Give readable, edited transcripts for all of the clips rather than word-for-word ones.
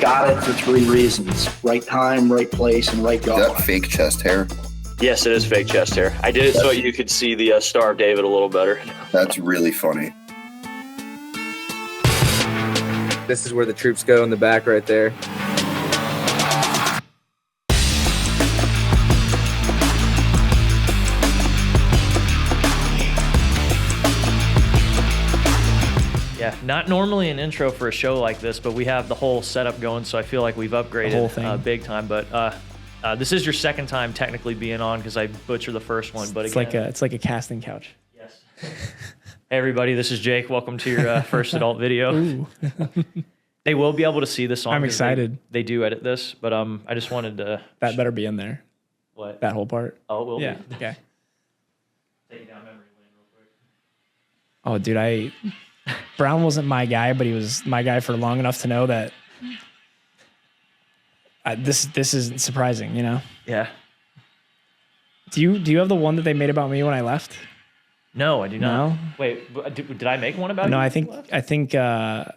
got it for 3 reasons: right time, right place, and right Is God. that fake chest hair? Yes, it is fake chest hair. I did it so you could see the Star of David a little better. That's really funny. This is where the troops go in the back right there. Yeah, not normally an intro for a show like this, but we have the whole setup going, so I feel like we've upgraded The whole thing. big time. But this is your second time technically being on because I butchered the first one. But It's again, like a casting couch. yes. Hey everybody, this is Jake. Welcome to your first adult video. Ooh. They will be able to see this on. I'm excited. They do edit this, but I just wanted to. That better be in there. What? That whole part. Oh, it will Yeah. be. Okay. Take it down memory lane real quick. Oh, dude, Brown wasn't my guy, but he was my guy for long enough to know that this isn't surprising, you know? Yeah. Do you have the one that they made about me when I left? No, I do not. No? Wait, did I make one about No, you? I think Sinan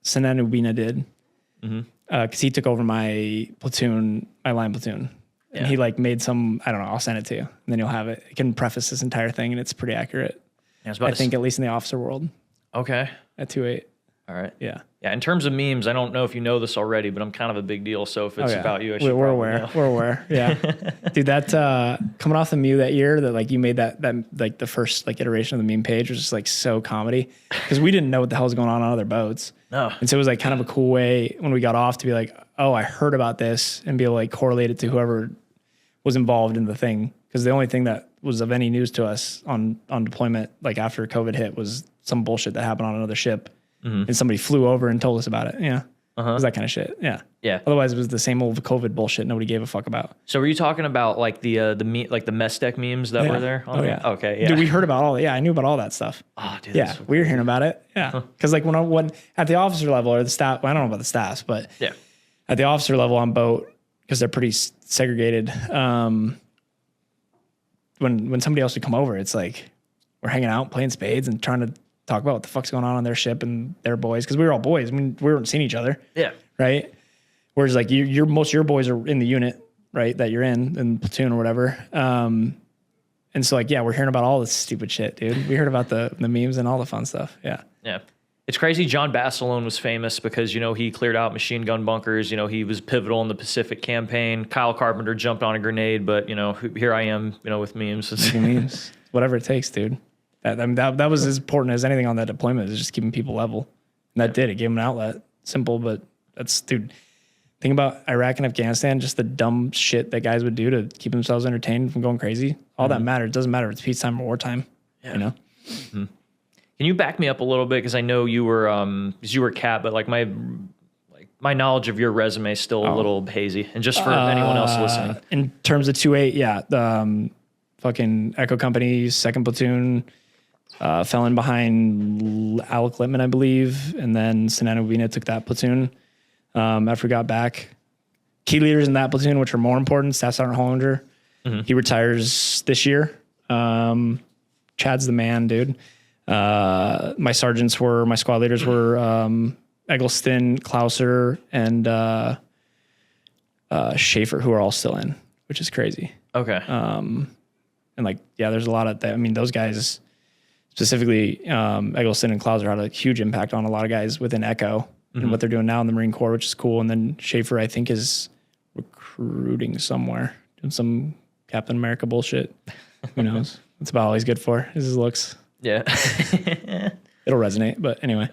Ubina did. Because he took over my platoon, my line platoon. And Yeah. he like made some, I don't know, I'll send it to you. And then you'll have it. It can preface this entire thing and it's pretty accurate. I was about I to think at least in the officer world Okay. at 2.8. All right. Yeah. Yeah, in terms of memes, I don't know if you know this already, but I'm kind of a big deal. So if it's about you, I should We're probably aware. know. We're aware. Yeah. Dude, that coming off the Mew that year that like you made that like the first like iteration of the meme page was just like so comedy because we didn't know what the hell was going on other boats. No. And so it was like kind of a cool way when we got off to be like, oh, I heard about this and be able to like correlate it to whoever was involved in the thing. Because the only thing that was of any news to us on deployment, like after COVID hit, was some bullshit that happened on another ship. And somebody flew over and told us about it. Yeah. It was that kind of shit. Yeah. Yeah. Otherwise, it was the same old COVID bullshit nobody gave a fuck about. So were you talking about like the mess deck memes that were there? Oh, yeah. Okay. Yeah. Dude, we heard about all that. Yeah, I knew about all that stuff. Oh, dude. Yeah, that's so we were hearing about it. Yeah. Because like when at the officer level or the staff, well, I don't know about the staffs, but Yeah. at the officer level on boat, because they're pretty segregated, when somebody else would come over, it's like we're hanging out, playing spades and trying to talk about what the fuck's going on their ship and their boys. Because we were all boys. I mean, we weren't seeing each other. Yeah. Right. Whereas like most of your boys are in the unit, right, that you're in platoon or whatever. And so like, yeah, we're hearing about all this stupid shit, dude. We heard about the memes and all the fun stuff. Yeah. Yeah. It's crazy. John Basilone was famous because, you know, he cleared out machine gun bunkers. You know, he was pivotal in the Pacific campaign. Kyle Carpenter jumped on a grenade, but, you know, here I am, you know, with memes. Memes, whatever it takes, dude. That was as important as anything on that deployment, is just keeping people level. And that did. It gave them an outlet. Simple, but that's, dude, think about Iraq and Afghanistan, just the dumb shit that guys would do to keep themselves entertained from going crazy. All that matters. It doesn't matter if it's peacetime or wartime, you know? Can you back me up a little bit? Because I know you were Cat, but like my knowledge of your resume is still a little hazy. And just for anyone else listening. In terms of 2.8, yeah. The fucking Echo Company, 2nd Platoon, fell in behind Alec Littman, I believe. And then Sinan Ubina took that platoon after we got back. Key leaders in that platoon, which are more important, Staff Sergeant Hollinger. He retires this year. Chad's the man, dude. My squad leaders were Eggleston, Klauser, and Schaefer, who are all still in, which is crazy. Okay. And like, yeah, there's a lot of that. I mean, those guys, specifically Eggleston and Klauser, had a huge impact on a lot of guys within Echo and what they're doing now in the Marine Corps, which is cool. And then Schaefer, I think, is recruiting somewhere, doing some Captain America bullshit. Who knows? That's about all he's good for, is his looks. Yeah. It'll resonate, but anyway.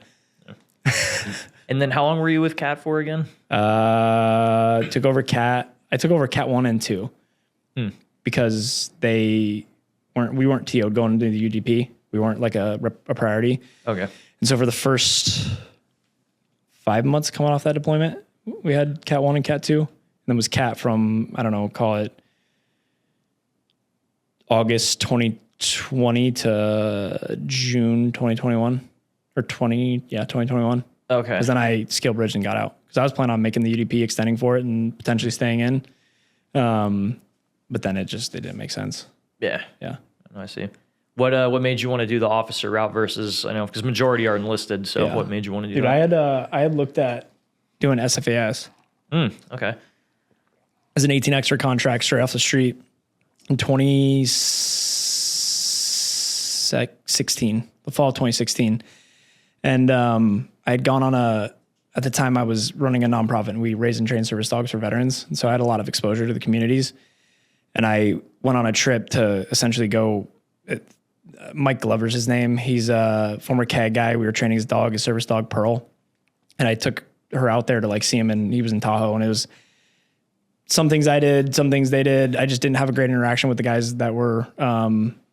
And then how long were you with Cat for again? I took over Cat 1 and 2 because we weren't TO'd going into the UDP. We weren't like a priority. Okay. And so for the first 5 months coming off that deployment, we had Cat 1 and Cat 2. And then was Cat from, I don't know, call it August 2020 to June 2021 or 2021. Okay. Because then I scale bridged and got out. Because I was planning on making the UDP, extending for it, and potentially staying in. But then it didn't make sense. Yeah. Yeah. I see. What made you want to do the officer route versus, I know, because majority are enlisted, so Yeah. what made you want to do Dude, that? I had looked at doing SFAS Okay. as an 18 extra contract straight off the street in 2016, the fall of 2016. And I had gone on at the time I was running a nonprofit and we raised and trained service dogs for veterans. And so I had a lot of exposure to the communities. And I went on a trip to essentially go, Mike Glover's his name. He's a former CAG guy. We were training his dog, his service dog, Pearl. And I took her out there to like see him, and he was in Tahoe, and it was some things I did, some things they did. I just didn't have a great interaction with the guys that were,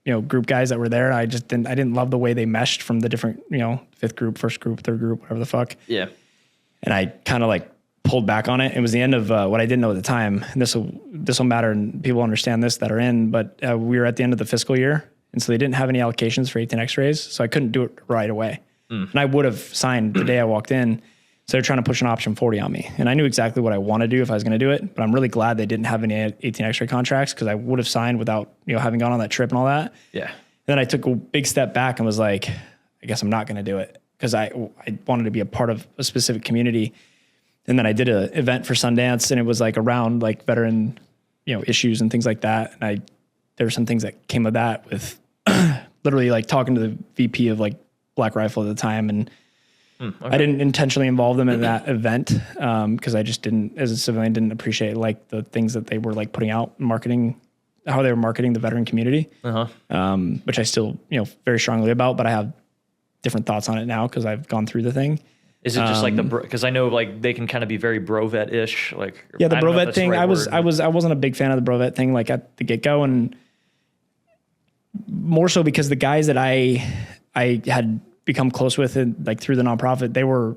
group guys that were there. I didn't love the way they meshed from the different, fifth group, first group, third group, whatever the fuck. Yeah. And I kind of like pulled back on it. It was the end of what I didn't know at the time. And this will matter, and people understand this that are in, but we were at the end of the fiscal year. And so they didn't have any allocations for 18 X-rays. So I couldn't do it right away. And I would have signed the day I walked in. So they're trying to push an option 40 on me. And I knew exactly what I want to do if I was going to do it, but I'm really glad they didn't have any 18 X-ray contracts, because I would have signed without, having gone on that trip and all that. Yeah. And then I took a big step back and was like, I guess I'm not going to do it, because I wanted to be a part of a specific community. And then I did an event for Sundance, and it was like around like veteran, issues and things like that. And there were some things that came of that with literally like talking to the VP of like Black Rifle at the time. And I didn't intentionally involve them in that event because I just didn't, as a civilian, didn't appreciate like the things that they were like putting out, marketing, how they were marketing the veteran community, which I still, very strongly about, but I have different thoughts on it now because I've gone through the thing. Is it just like because I know like they can kind of be very brovet-ish, like yeah, the I don't know if brovet that's the thing. right I word. wasn't a big fan of the brovet thing, like at the get go, and more so because the guys that I had become close with, and like through the nonprofit, they were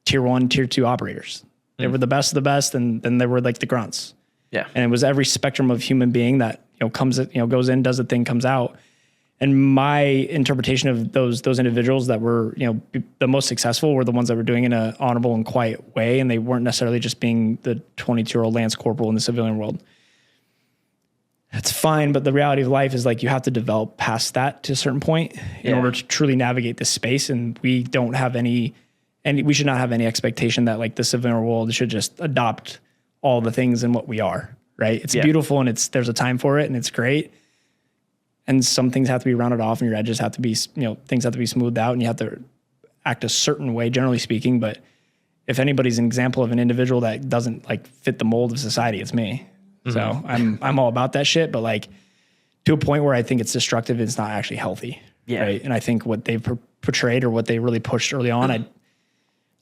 tier 1, tier 2 operators. They were the best of the best, and then they were like the grunts. Yeah, and it was every spectrum of human being that goes in, does the thing, comes out. And my interpretation of those individuals that were, the most successful were the ones that were doing it in an honorable and quiet way. And they weren't necessarily just being the 22-year-old Lance Corporal in the civilian world. That's fine. But the reality of life is like, you have to develop past that to a certain point in order to truly navigate this space. And we don't have we should not have any expectation that like the civilian world should just adopt all the things in what we are, right? It's beautiful, and there's a time for it, and it's great. And some things have to be rounded off, and your edges have to be, things have to be smoothed out, and you have to act a certain way, generally speaking. But if anybody's an example of an individual that doesn't like fit the mold of society, it's me. Mm-hmm. So I'm all about that shit, but like to a point where I think it's destructive, it's not actually healthy. Yeah. Right. And I think what they've portrayed, or what they really pushed early on,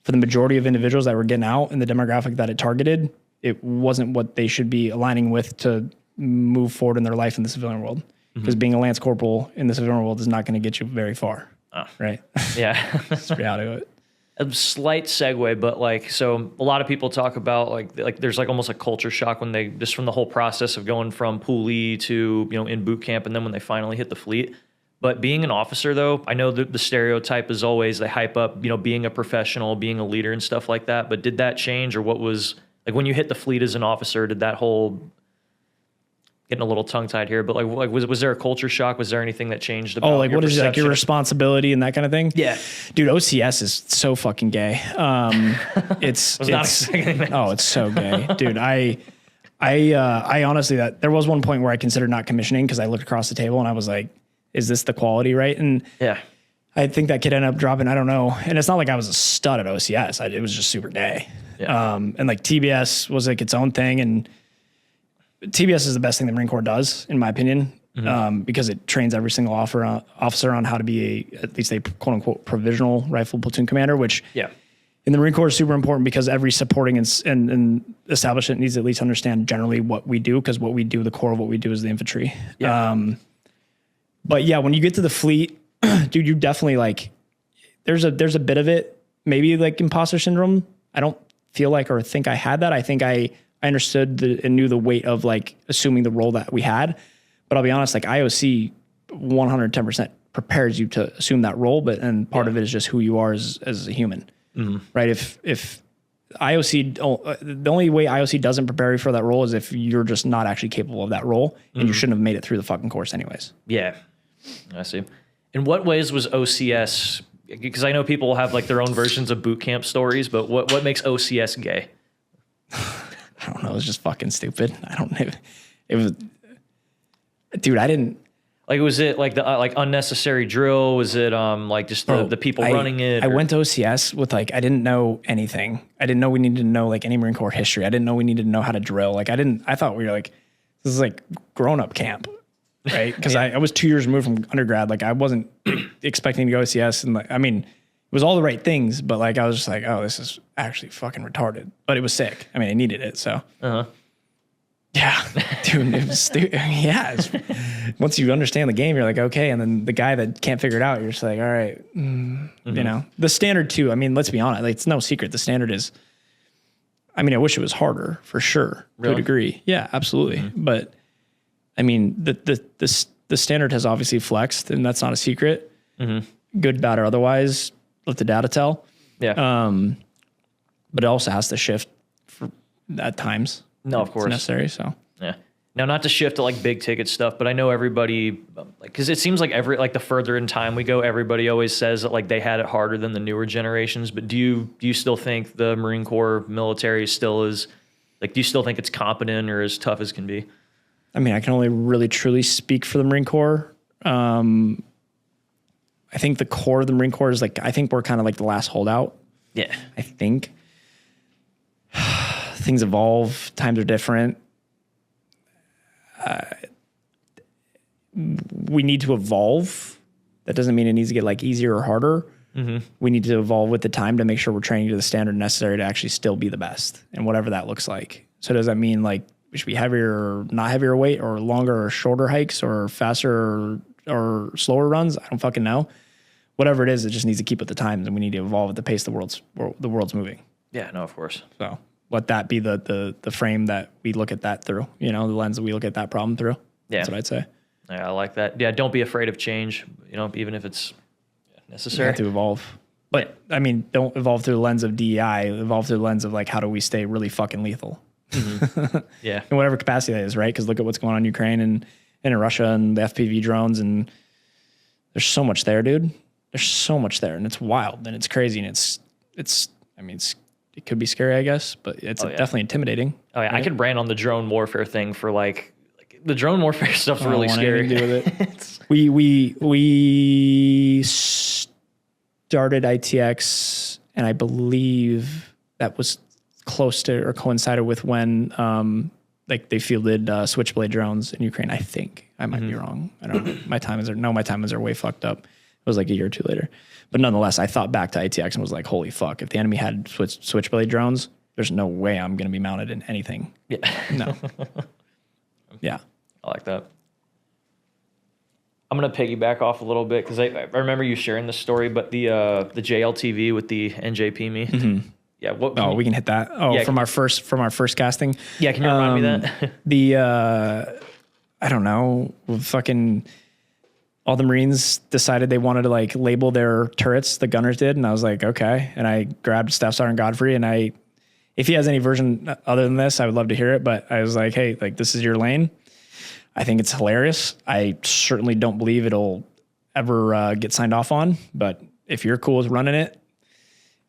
for the majority of individuals that were getting out and the demographic that it targeted, it wasn't what they should be aligning with to move forward in their life in the civilian world. Because being a Lance Corporal in the civilian world is not going to get you very far. Oh. Right? Yeah. That's the reality of it. A slight segue, but like, so a lot of people talk about like there's like almost a culture shock when they, just from the whole process of going from Poolee to, in boot camp, and then when they finally hit the fleet. But being an officer, though, I know the stereotype is always they hype up, being a professional, being a leader and stuff like that. But did that change, or what was, like when you hit the fleet as an officer, did that whole... Getting a little tongue-tied here, but like was there a culture shock? Was there anything that changed about like what is it, like your responsibility and that kind of thing? Yeah. Dude, OCS is so fucking gay. It's it's so gay. Dude, I honestly, that there was one point where I considered not commissioning because I looked across the table and I was like, is this the quality, right? And yeah, I think that kid ended up dropping, I don't know. And it's not like I was a stud at OCS. It was just super gay. Yeah. And like TBS was like its own thing, and TBS is the best thing the Marine Corps does, in my opinion, because it trains every single officer on how to be at least a quote unquote provisional rifle platoon commander, which in the Marine Corps is super important because every supporting and establishment needs to at least understand generally what we do, because what we do, the core of what we do is the infantry. Yeah. But yeah, when you get to the fleet, dude, you definitely like, there's a bit of it, maybe like imposter syndrome. I don't feel like or think I had that. I think I understood and knew the weight of like assuming the role that we had. But I'll be honest, like IOC 110% prepares you to assume that role, but and part of it is just who you are as a human, right? If IOC, the only way IOC doesn't prepare you for that role is if you're just not actually capable of that role, and you shouldn't have made it through the fucking course anyways. Yeah, I see. In what ways was OCS because I know people have like their own versions of boot camp stories, but what makes OCS gay? I don't know. It was just fucking stupid. I don't know. It was, dude, I didn't. Like, was it like the like unnecessary drill? Was it like just the people running it? I went to OCS with like, I didn't know anything. I didn't know we needed to know like any Marine Corps history. I didn't know we needed to know how to drill. Like I thought we were like, this is like grown up camp, right? Because I was 2 years removed from undergrad. Like I wasn't expecting to go OCS. And like, I mean, it was all the right things, but like, I was just like, oh, this is actually fucking retarded, but it was sick. I mean, I needed it. So, yeah, dude, it was stupid. Yeah. Once you understand the game, you're like, okay. And then the guy that can't figure it out, you're just like, all right, you know, the standard too. I mean, let's be honest. Like, it's no secret. The standard is, I mean, I wish it was harder for sure to a degree. Yeah, absolutely. But I mean, the standard has obviously flexed, and that's not a secret. Good, bad, or otherwise, let the data tell. Yeah. But it also has to shift at times. No, of course. It's necessary. So yeah. Now, not to shift to like big ticket stuff, but I know everybody, like, because it seems like the further in time we go, everybody always says that like they had it harder than the newer generations. But do you still think the Marine Corps military still is like? Do you still think it's competent or as tough as can be? I mean, I can only really truly speak for the Marine Corps. I think the core of the Marine Corps is like, I think we're kind of like the last holdout. Yeah. I think things evolve, times are different. We need to evolve. That doesn't mean it needs to get like easier or harder. We need to evolve with the time to make sure we're training to the standard necessary to actually still be the best, and whatever that looks like. So does that mean like we should be heavier or not heavier weight, or longer or shorter hikes, or faster or slower runs? I don't fucking know. Whatever it is, it just needs to keep with the times, and we need to evolve at the pace the world's moving. Yeah, no, of course. So let that be the frame that we look at that through, you know, the lens that we look at that problem through. Yeah. That's what I'd say. Yeah, I like that. Yeah, don't be afraid of change, you know, even if it's You necessary. have to evolve. But I mean, don't evolve through the lens of DEI, evolve through the lens of like, how do we stay really fucking lethal? Yeah. In whatever capacity that is, right? Because look at what's going on in Ukraine and in Russia and the FPV drones, and there's so much there, dude. There's so much there, and it's wild and it's crazy, and it could be scary, I guess, but it's definitely intimidating. Oh yeah, right? I could brand on the drone warfare thing for like the drone warfare stuff's really scary. To do with it. we started ITX, and I believe that was close to or coincided with when like they fielded Switchblade drones in Ukraine. I think I might be wrong. I don't know. My timings are way fucked up. It was like a year or two later. But nonetheless, I thought back to ITX and was like, holy fuck, if the enemy had Switchblade drones, there's no way I'm going to be mounted in anything. Yeah. No. Yeah. I like that. I'm going to piggyback off a little bit because I remember you sharing this story, but the JLTV with the NJP me. Yeah. We can hit that. Oh, yeah, from our first casting. Yeah. Can you remind me that? I don't know, fucking all the Marines decided they wanted to like label their turrets, the gunners did. And I was like, okay. And I grabbed Staff Sergeant Godfrey, and if he has any version other than this, I would love to hear it. But I was like, hey, like, this is your lane. I think it's hilarious. I certainly don't believe it'll ever get signed off on, but if you're cool with running it,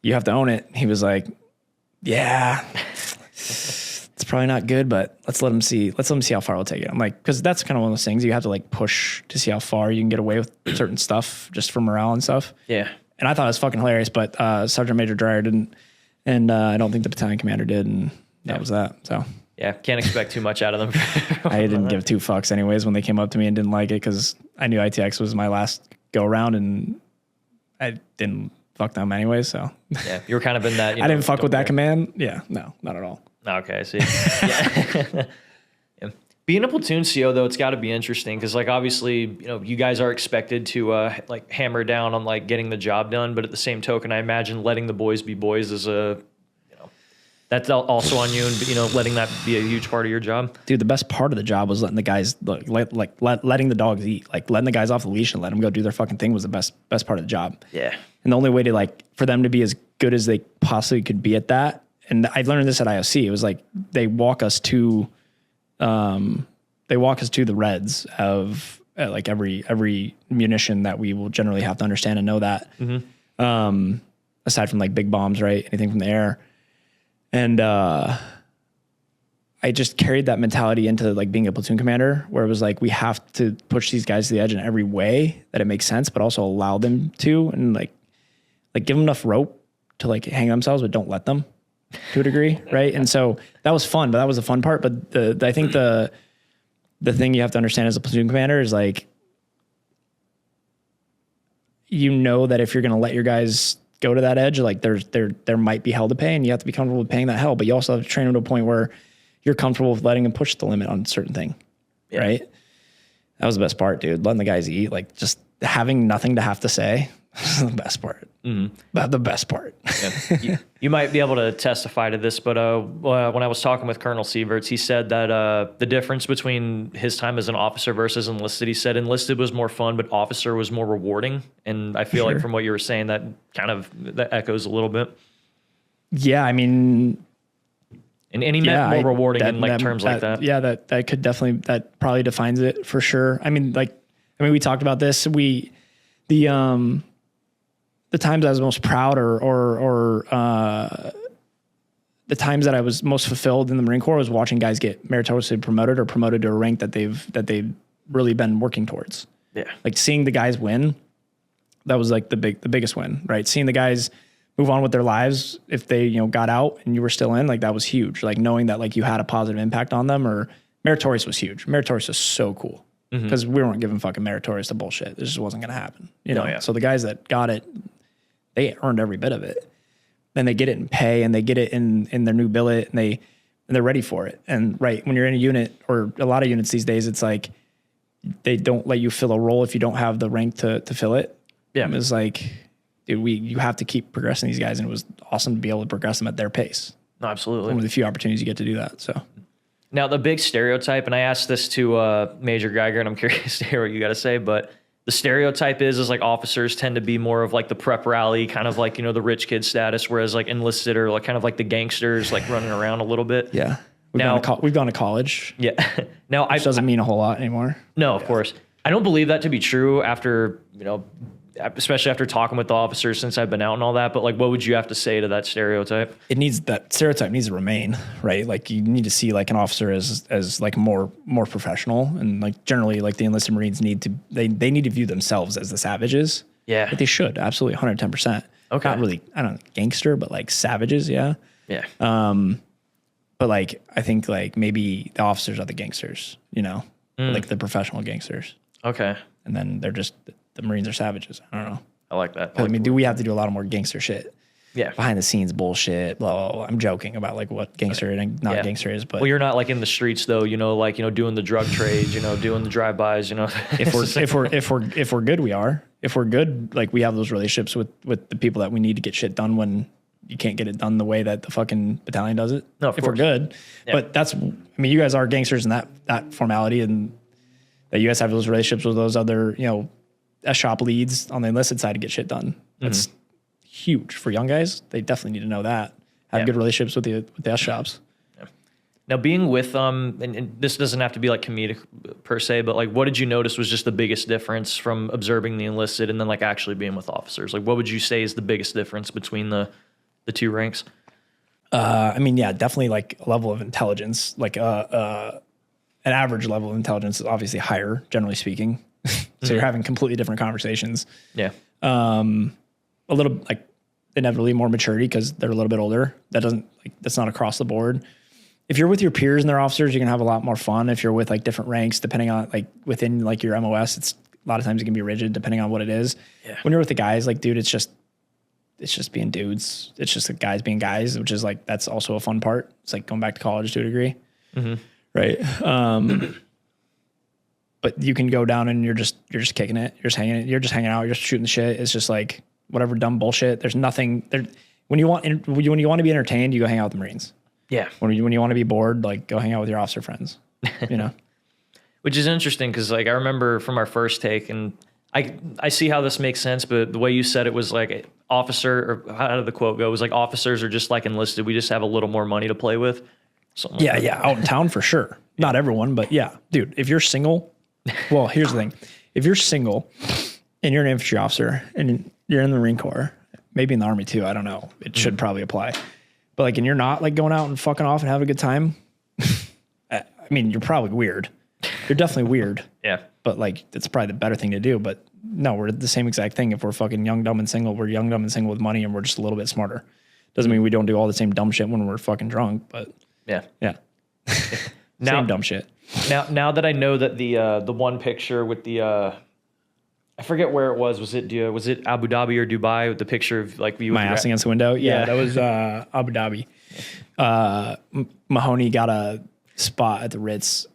you have to own it. He was like, yeah, it's probably not good, but let's let them see how far we'll take it. I'm like, because that's kind of one of those things you have to like push to see how far you can get away with certain stuff just for morale and stuff. Yeah. And I thought it was fucking hilarious, but Sergeant Major Dreyer didn't, and I don't think the battalion commander did, and that was that. So yeah, can't expect too much out of them. I didn't give two fucks anyways when they came up to me and didn't like it, because I knew ITX was my last go around, and I didn't fuck them anyways. So yeah, you were kind of in that. I didn't fuck with that command. Yeah, no, not at all. Okay, I see. Yeah. Yeah. Being a platoon CO though, it's got to be interesting because like obviously you guys are expected to like hammer down on like getting the job done, but at the same token, I imagine letting the boys be boys is that's also on you, and letting that be a huge part of your job. Dude, the best part of the job was letting the guys letting the dogs eat, like letting the guys off the leash and letting them go do their fucking thing was the best part of the job. Yeah. And the only way to like for them to be as good as they possibly could be at that, and I learned this at IOC. It was like they walk us to the reds of like every munition that we will generally have to understand and know that. Mm-hmm. aside from like big bombs, right? Anything from the air. And I just carried that mentality into like being a platoon commander, where it was like, we have to push these guys to the edge in every way that it makes sense, but also allow them to, and like give them enough rope to like hang themselves, but don't let them to a degree. Right. And so that was fun, but that was the fun part. But I think the thing you have to understand as a platoon commander is like, you know, that if you're going to let your guys go to that edge, like there might be hell to pay, and you have to be comfortable with paying that hell, but you also have to train them to a point where you're comfortable with letting them push the limit on a certain thing. Yeah. Right. That was the best part, dude. Letting the guys eat, like just having nothing to have to say. The best part. Mm-hmm. The best part. Yeah. You might be able to testify to this, but when I was talking with Colonel Sieverts, he said that the difference between his time as an officer versus enlisted, he said enlisted was more fun, but officer was more rewarding. And I feel like from what you were saying, that that echoes a little bit. Yeah, I mean, and he meant more rewarding in like terms like that. Yeah, that could definitely, that probably defines it for sure. I mean, we talked about this. The times I was most proud or the times that I was most fulfilled in the Marine Corps was watching guys get meritoriously promoted or promoted to a rank that they've really been working towards. Yeah. Like seeing the guys win, that was like the biggest win, right? Seeing the guys move on with their lives if they, got out and you were still in, like that was huge. Like knowing that like you had a positive impact on them, or meritorious was huge. Meritorious was so cool because we weren't giving fucking meritorious to bullshit. This just wasn't going to happen, know? Yeah. So the guys that got it, they earned every bit of it. Then they get it in pay and they get it in their new billet, and they're ready for it. And right, when you're in a unit, or a lot of units these days, it's like they don't let you fill a role if you don't have the rank to fill it. Yeah. And it's like, dude, you have to keep progressing these guys, and it was awesome to be able to progress them at their pace. No, absolutely. One of the few opportunities you get to do that. So now the big stereotype, and I asked this to Major Geiger, and I'm curious to hear what you got to say, but the stereotype is like officers tend to be more of like the prep rally, kind of like, the rich kid status, whereas like enlisted are like kind of like the gangsters, like running around a little bit. Yeah. We've gone to college. Yeah. Now, which doesn't mean a whole lot anymore. No, of course. I don't believe that to be true after, especially after talking with the officers since I've been out and all that. But like, what would you have to say to that stereotype? That stereotype needs to remain, right? Like you need to see like an officer as like more professional, and like generally like the enlisted Marines they need to view themselves as the savages. Yeah. But they should, absolutely 110%. Okay. Not really, I don't know, gangster, but like savages. Yeah. Yeah. But like, I think like maybe the officers are the gangsters, like the professional gangsters. Okay. And then they're just, the Marines are savages. I don't know. I like that. I mean, we have to do a lot of more gangster shit. Yeah. Behind the scenes bullshit. Blah, blah, blah. I'm joking about like what gangster and not gangster is, but well, you're not like in the streets though, doing the drug trade, doing the drive-bys, If we're good, we are. If we're good, like we have those relationships with the people that we need to get shit done when you can't get it done the way that the fucking battalion does it. No, if we're good. Yeah. But you guys are gangsters in that formality, and that you guys have those relationships with those other, shop leads on the enlisted side to get shit done. That's huge for young guys. They definitely need to know that. Have good relationships with the S shops. Yeah. Now being with and this doesn't have to be like comedic per se, but like what did you notice was just the biggest difference from observing the enlisted and then like actually being with officers? Like what would you say is the biggest difference between the two ranks? Definitely like a level of intelligence, like an average level of intelligence is obviously higher, generally speaking. So you're having completely different conversations. Yeah. A little like inevitably more maturity because they're a little bit older. That's not across the board. If you're with your peers and their officers, you can have a lot more fun. If you're with like different ranks, depending on like within like your MOS, it's a lot of times it can be rigid depending on what it is. Yeah. When you're with the guys, like, dude, it's just being dudes. It's just the guys being guys, which is like, that's also a fun part. It's like going back to college to a degree. Mm-hmm. Right. But you can go down and you're just kicking it. You're just hanging out. You're just shooting the shit. It's just like whatever dumb bullshit. There's nothing there. When you want to be entertained, you go hang out with the Marines. Yeah. When you want to be bored, like go hang out with your officer friends, Which is interesting because like I remember from our first take, and I see how this makes sense, but the way you said it was like officer, or how did the quote go? It was like officers are just like enlisted. We just have a little more money to play with. Out in town for sure. Not everyone, but yeah, dude, if you're single, well, here's the thing. If you're single and you're an infantry officer and you're in the Marine Corps maybe in the Army too. I don't know. It should probably apply. But like, and you're not like going out and fucking off and having a good time. I mean, you're probably weird. You're definitely weird. Yeah. But like, it's probably the better thing to do. But no, we're the same exact thing. If we're fucking young, dumb, and single, we're young, dumb, and single with money, and we're just a little bit smarter. Doesn't mean we don't do all the same dumb shit when we're fucking drunk, but Yeah. yeah. Now, Same dumb shit. Now that I know that the one picture with the I forget where it was. Was it Abu Dhabi or Dubai with the picture of like you? My ass against the window. Yeah, Yeah. that was Abu Dhabi. Mahoney got a spot at the Ritz,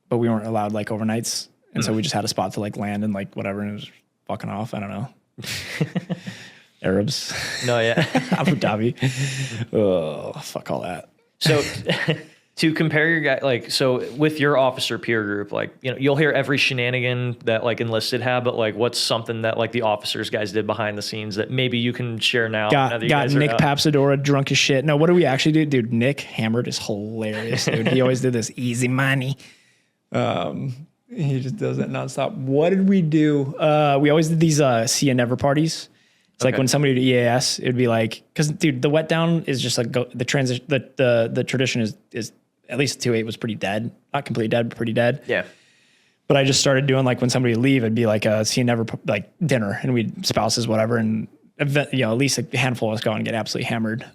but we weren't allowed like overnights, and so we just had a spot to like land and like whatever, and it was fucking off. I don't know. Arabs. No, yeah. Abu Dhabi. Oh, fuck all that. So to compare your guy, like, so with your officer peer group, like, you know, you'll hear every shenanigan that like enlisted have, but like, what's something that like the officers guys did behind the scenes that maybe you can share now? now that you Got guys are Nick out? Papsadora drunk as shit. No, what do we actually do? Dude, Nick Hammered is hilarious, dude. He always did this easy money. He just does it nonstop. What did we do? We always did these see you never parties. It's like when somebody did EAS, it'd be like, because dude, the wet down is just like the transition. The tradition is at least 2-8 was pretty dead, not completely dead, but pretty dead. Yeah. But I just started doing like when somebody would leave, it'd be like a see you never like dinner, and we'd spouses whatever, and event, you know, at least a handful of us go and get absolutely hammered.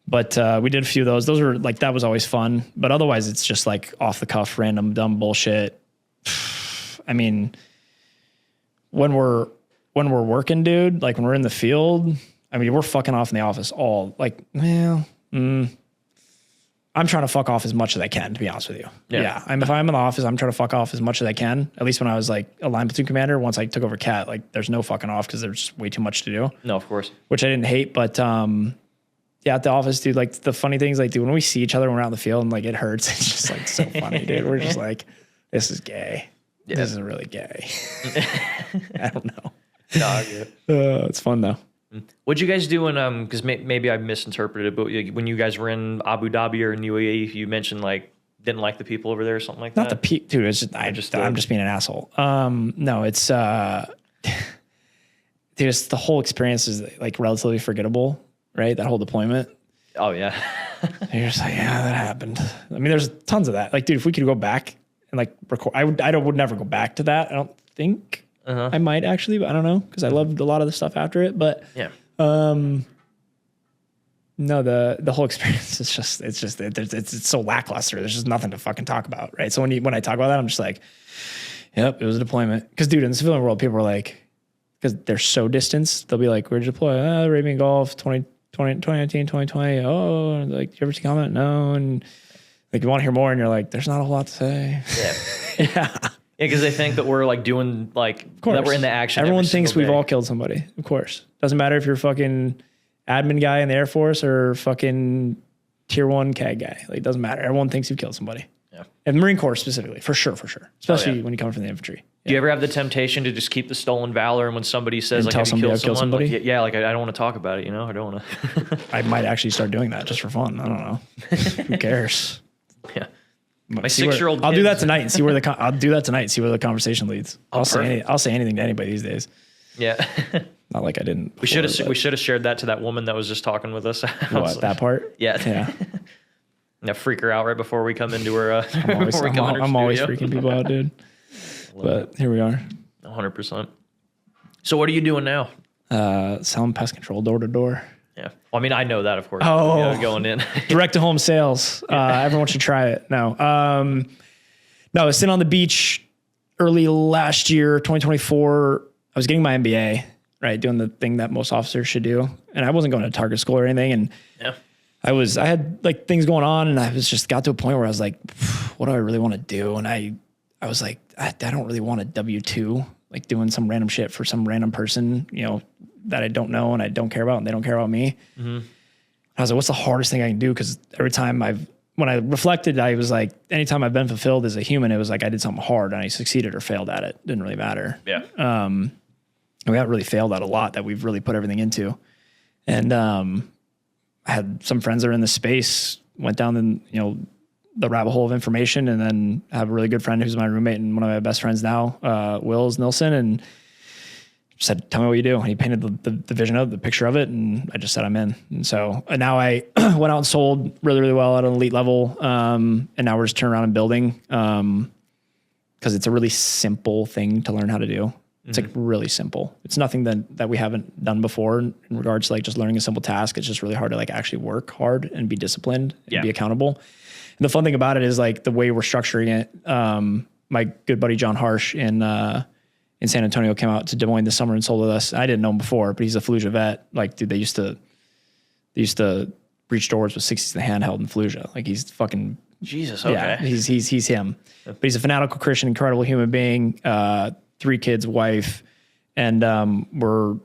But we did a few of those. Those were like, that was always fun. But otherwise, it's just like off the cuff, random dumb bullshit. I mean, when we're working, dude, like when we're in the field, I mean, we're fucking off in the office all like, well, I'm trying to fuck off as much as I can, to be honest with you. Yeah. If I'm in the office, I'm trying to fuck off as much as I can. At least when I was like a line platoon commander, once I took over CAT, like there's no fucking off because there's way too much to do. No, of course. Which I didn't hate, but yeah, at the office, dude, like the funny things, like, dude, when we see each other when we're out in the field and like it hurts, it's just like so funny, dude. We're just like, this is gay. Yeah. This is really gay. I don't know. No, It's fun though. what'd you guys do in because maybe I misinterpreted it, but like, when you guys were in Abu Dhabi or in UAE, you mentioned like didn't like the people over there or something like Not that. the dude. It's just, I'm just being an asshole. No, it's dude, it's the whole experience is like relatively forgettable, right? That whole deployment. Oh yeah. And you're just like, yeah, that happened. I mean, there's tons of that. Like, dude, if we could go back and like record, I would never go back to that. I don't think I might actually, but I don't know, because I loved a lot of the stuff after it. But Yeah. no, the whole experience is just it's so lackluster. There's just nothing to fucking talk about, right? So when I talk about that, I'm just like, yep, it was a deployment. Because dude, in the civilian world, people are like, because they're so distanced, they'll be like, where'd you deploy? Arabian Gulf, 2019, 2020. Oh, and like, did you ever see comment? No. And like, you want to hear more, and you're like, there's not a whole lot to say. Yeah. Yeah. Yeah, because they think that we're like doing like that we're in the action. Everyone every thinks single we've day. all killed somebody. Of course, doesn't matter if you're fucking admin guy in the Air Force or fucking tier 1 CAG guy. Like, it doesn't matter. Everyone thinks you've killed somebody. Yeah. And Marine Corps specifically, for sure. Especially yeah. when you come from the infantry. Do you ever have the temptation to just keep the stolen valor, and when somebody says And like, tell have you somebody killed I've killed someone? Like, somebody? yeah, like I don't want to talk about it. You know, I don't want to. I might actually start doing that just for fun. I don't know. Who cares? Yeah. My 6-year-old I'll do kids- that tonight and see where I'll do that tonight and see where the conversation leads. I'll say anything to anybody these days. Yeah. Not like I didn't. We should have shared that to that woman that was just talking with us. What, that part? Yeah. Yeah. Now freak her out right before we come into her. I'm always freaking people out, dude. But here we are. 100%. So what are you doing now? Selling pest control door to door. Yeah. Well, I mean, I know that, of course. Oh. You know, going in. Direct to home sales. Everyone should try it. No, I was sitting on the beach early last year, 2024. I was getting my MBA, right? Doing the thing that most officers should do. And I wasn't going to target school or anything. And Yeah. I had like things going on, and I was just got to a point where I was like, what do I really want to do? And I was like, I don't really want a W-2, like doing some random shit for some random person, you know, that I don't know and I don't care about, and they don't care about me. Mm-hmm. I was like, what's the hardest thing I can do? Because every time when I reflected, I was like, anytime I've been fulfilled as a human, it was like I did something hard and I succeeded or failed at it. Didn't really matter. Yeah. And we haven't really failed at a lot that we've really put everything into. And I had some friends that are in the space, went down the rabbit hole of information, and then I have a really good friend who's my roommate and one of my best friends now, Wills Nilsson. And said, tell me what you do. And he painted the vision of the picture of it. And I just said, I'm in. And so now I went out and sold really, really well at an elite level. And now we're just turning around and building. Cause it's a really simple thing to learn how to do. It's like really simple. It's nothing that we haven't done before in regards to like just learning a simple task. It's just really hard to like actually work hard and be disciplined and be accountable. And the fun thing about it is like the way we're structuring it. My good buddy, John Harsh in San Antonio came out to Des Moines this summer and sold with us. I didn't know him before, but he's a Fallujah vet. Like, dude, they used to breach doors with 60s in the handheld in Fallujah. Like he's fucking Jesus. Okay. Yeah, he's him, but he's a fanatical Christian, incredible human being, 3 kids, wife. And, we're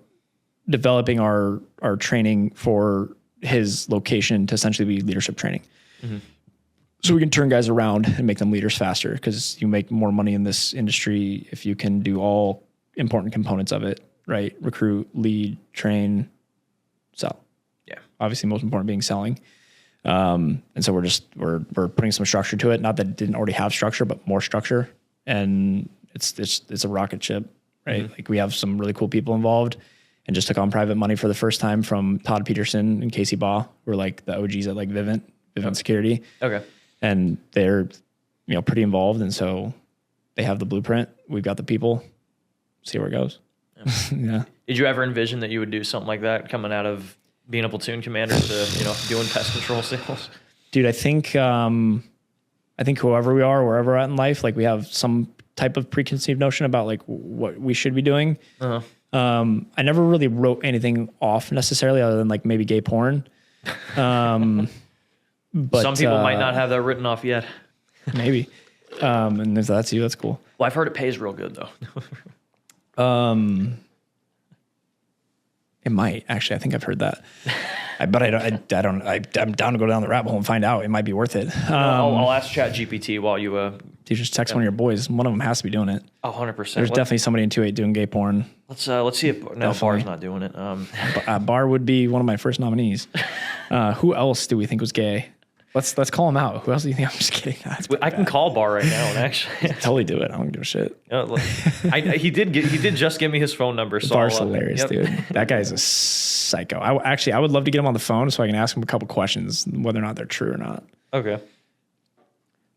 developing our training for his location to essentially be leadership training. So we can turn guys around and make them leaders faster, because you make more money in this industry if you can do all important components of it, right? Recruit, lead, train, sell. Yeah. Obviously, most important being selling. And so we're putting some structure to it. Not that it didn't already have structure, but more structure. And it's a rocket ship, right? Like we have some really cool people involved, and just took on private money for the first time from Todd Peterson and Casey Baugh, who are like the OGs at like Vivint Security. Okay. And they're, pretty involved. And so they have the blueprint. We've got the people. See where it goes. Yeah. Did you ever envision that you would do something like that coming out of being a platoon commander to, doing pest control sales? Dude, I think whoever we are, wherever we're at in life, like we have some type of preconceived notion about like what we should be doing. I never really wrote anything off necessarily, other than like maybe gay porn. But some people might not have that written off yet. Maybe. And if that's you, that's cool. Well, I've heard it pays real good though. It might actually. I think I've heard that. But I'm down to go down the rabbit hole and find out. It might be worth it. I'll ask ChatGPT while you. You just text one of your boys. One of them has to be doing it. 100%. There's definitely somebody in 2-8 doing gay porn. Let's see if Barr's not doing it. Barr would be one of my first nominees. Who else do we think was gay? Let's call him out. Who else do you think? I'm just kidding. I can call Barr right now and actually totally do it. I don't give a shit. He did just give me his phone number. So Barr's hilarious, dude. That guy's a psycho. I would love to get him on the phone so I can ask him a couple questions, whether or not they're true or not. Okay.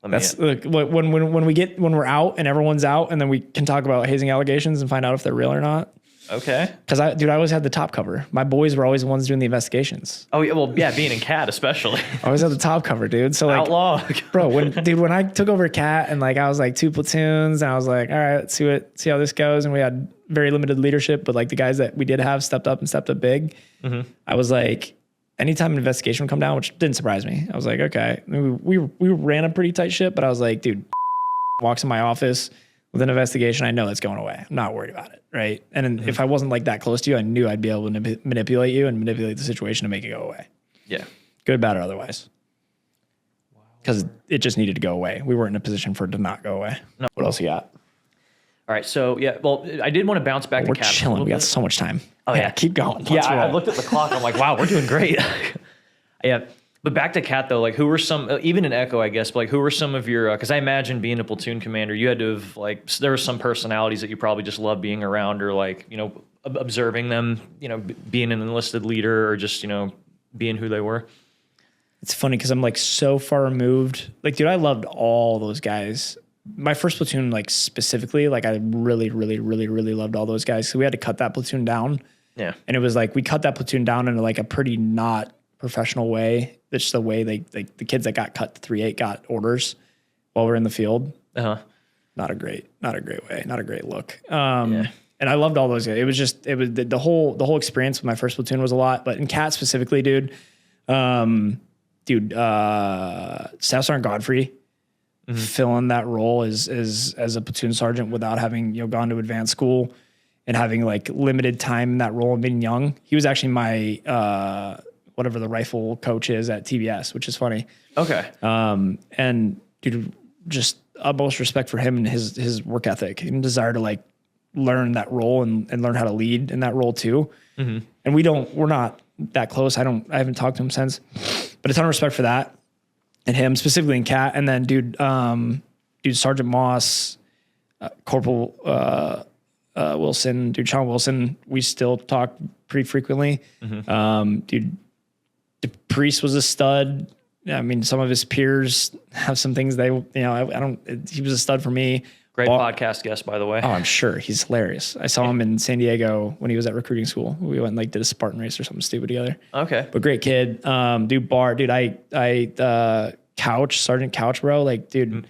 That's look, when we're out and everyone's out, and then we can talk about hazing allegations and find out if they're real or not. Okay. Because I always had the top cover. My boys were always the ones doing the investigations. Oh yeah, well yeah, being in CAT especially. I always had the top cover, dude. So like, outlaw, bro. When I took over CAT and like I was like 2 platoons, and I was like, all right, let's see how this goes. And we had very limited leadership, but like the guys that we did have stepped up big. I was like, anytime an investigation would come down, which didn't surprise me, I was like, okay, we ran a pretty tight ship, but I was like, dude, walks in my office with an investigation, I know that's going away. I'm not worried about it, right? And if I wasn't like that close to you, I knew I'd be able to manipulate you and manipulate the situation to make it go away. Yeah. Good, bad, or otherwise. Because it just needed to go away. We weren't in a position for it to not go away. No. What else you got? All right, so yeah, well, I did want to bounce back to CAT. We're chilling. We got so much time. Oh yeah, keep going. I looked at the clock. I'm like, wow, we're doing great. Yeah. But back to CAT though, like who were some, even in Echo, I guess, but like who were some of your, because I imagine being a platoon commander, you had to have like, there were some personalities that you probably just loved being around, or like, observing them, being an enlisted leader, or just, being who they were. It's funny because I'm like so far removed. Like, dude, I loved all those guys. My first platoon, like specifically, like I really, really, really, really loved all those guys. So we had to cut that platoon down. Yeah. And it was like, we cut that platoon down in like a pretty not professional way. That's just the way the kids that got cut to 3-8 got orders while we're in the field. Not a great way, not a great look. And I loved all those guys. It was the whole experience with my first platoon was a lot, but in CAT specifically, dude, Staff Sergeant Godfrey filling that role as a platoon sergeant without having gone to advanced school and having like limited time in that role and being young. He was actually my whatever the rifle coach is at TBS, which is funny. Okay. And dude, just utmost respect for him and his work ethic and desire to like learn that role and learn how to lead in that role too. And we're not that close. I haven't talked to him since, but a ton of respect for that and him specifically in CAT. And then dude, Sergeant Moss, Corporal Wilson, dude, Sean Wilson, we still talk pretty frequently. Dude, DePriest was a stud. I mean, some of his peers have some things he was a stud for me. Great podcast guest, by the way. Oh, I'm sure. He's hilarious. I saw him in San Diego when he was at recruiting school. We went and like did a Spartan race or something stupid together. Okay. But great kid. Dude, Barr, dude, Sergeant Couch, bro. Like, dude,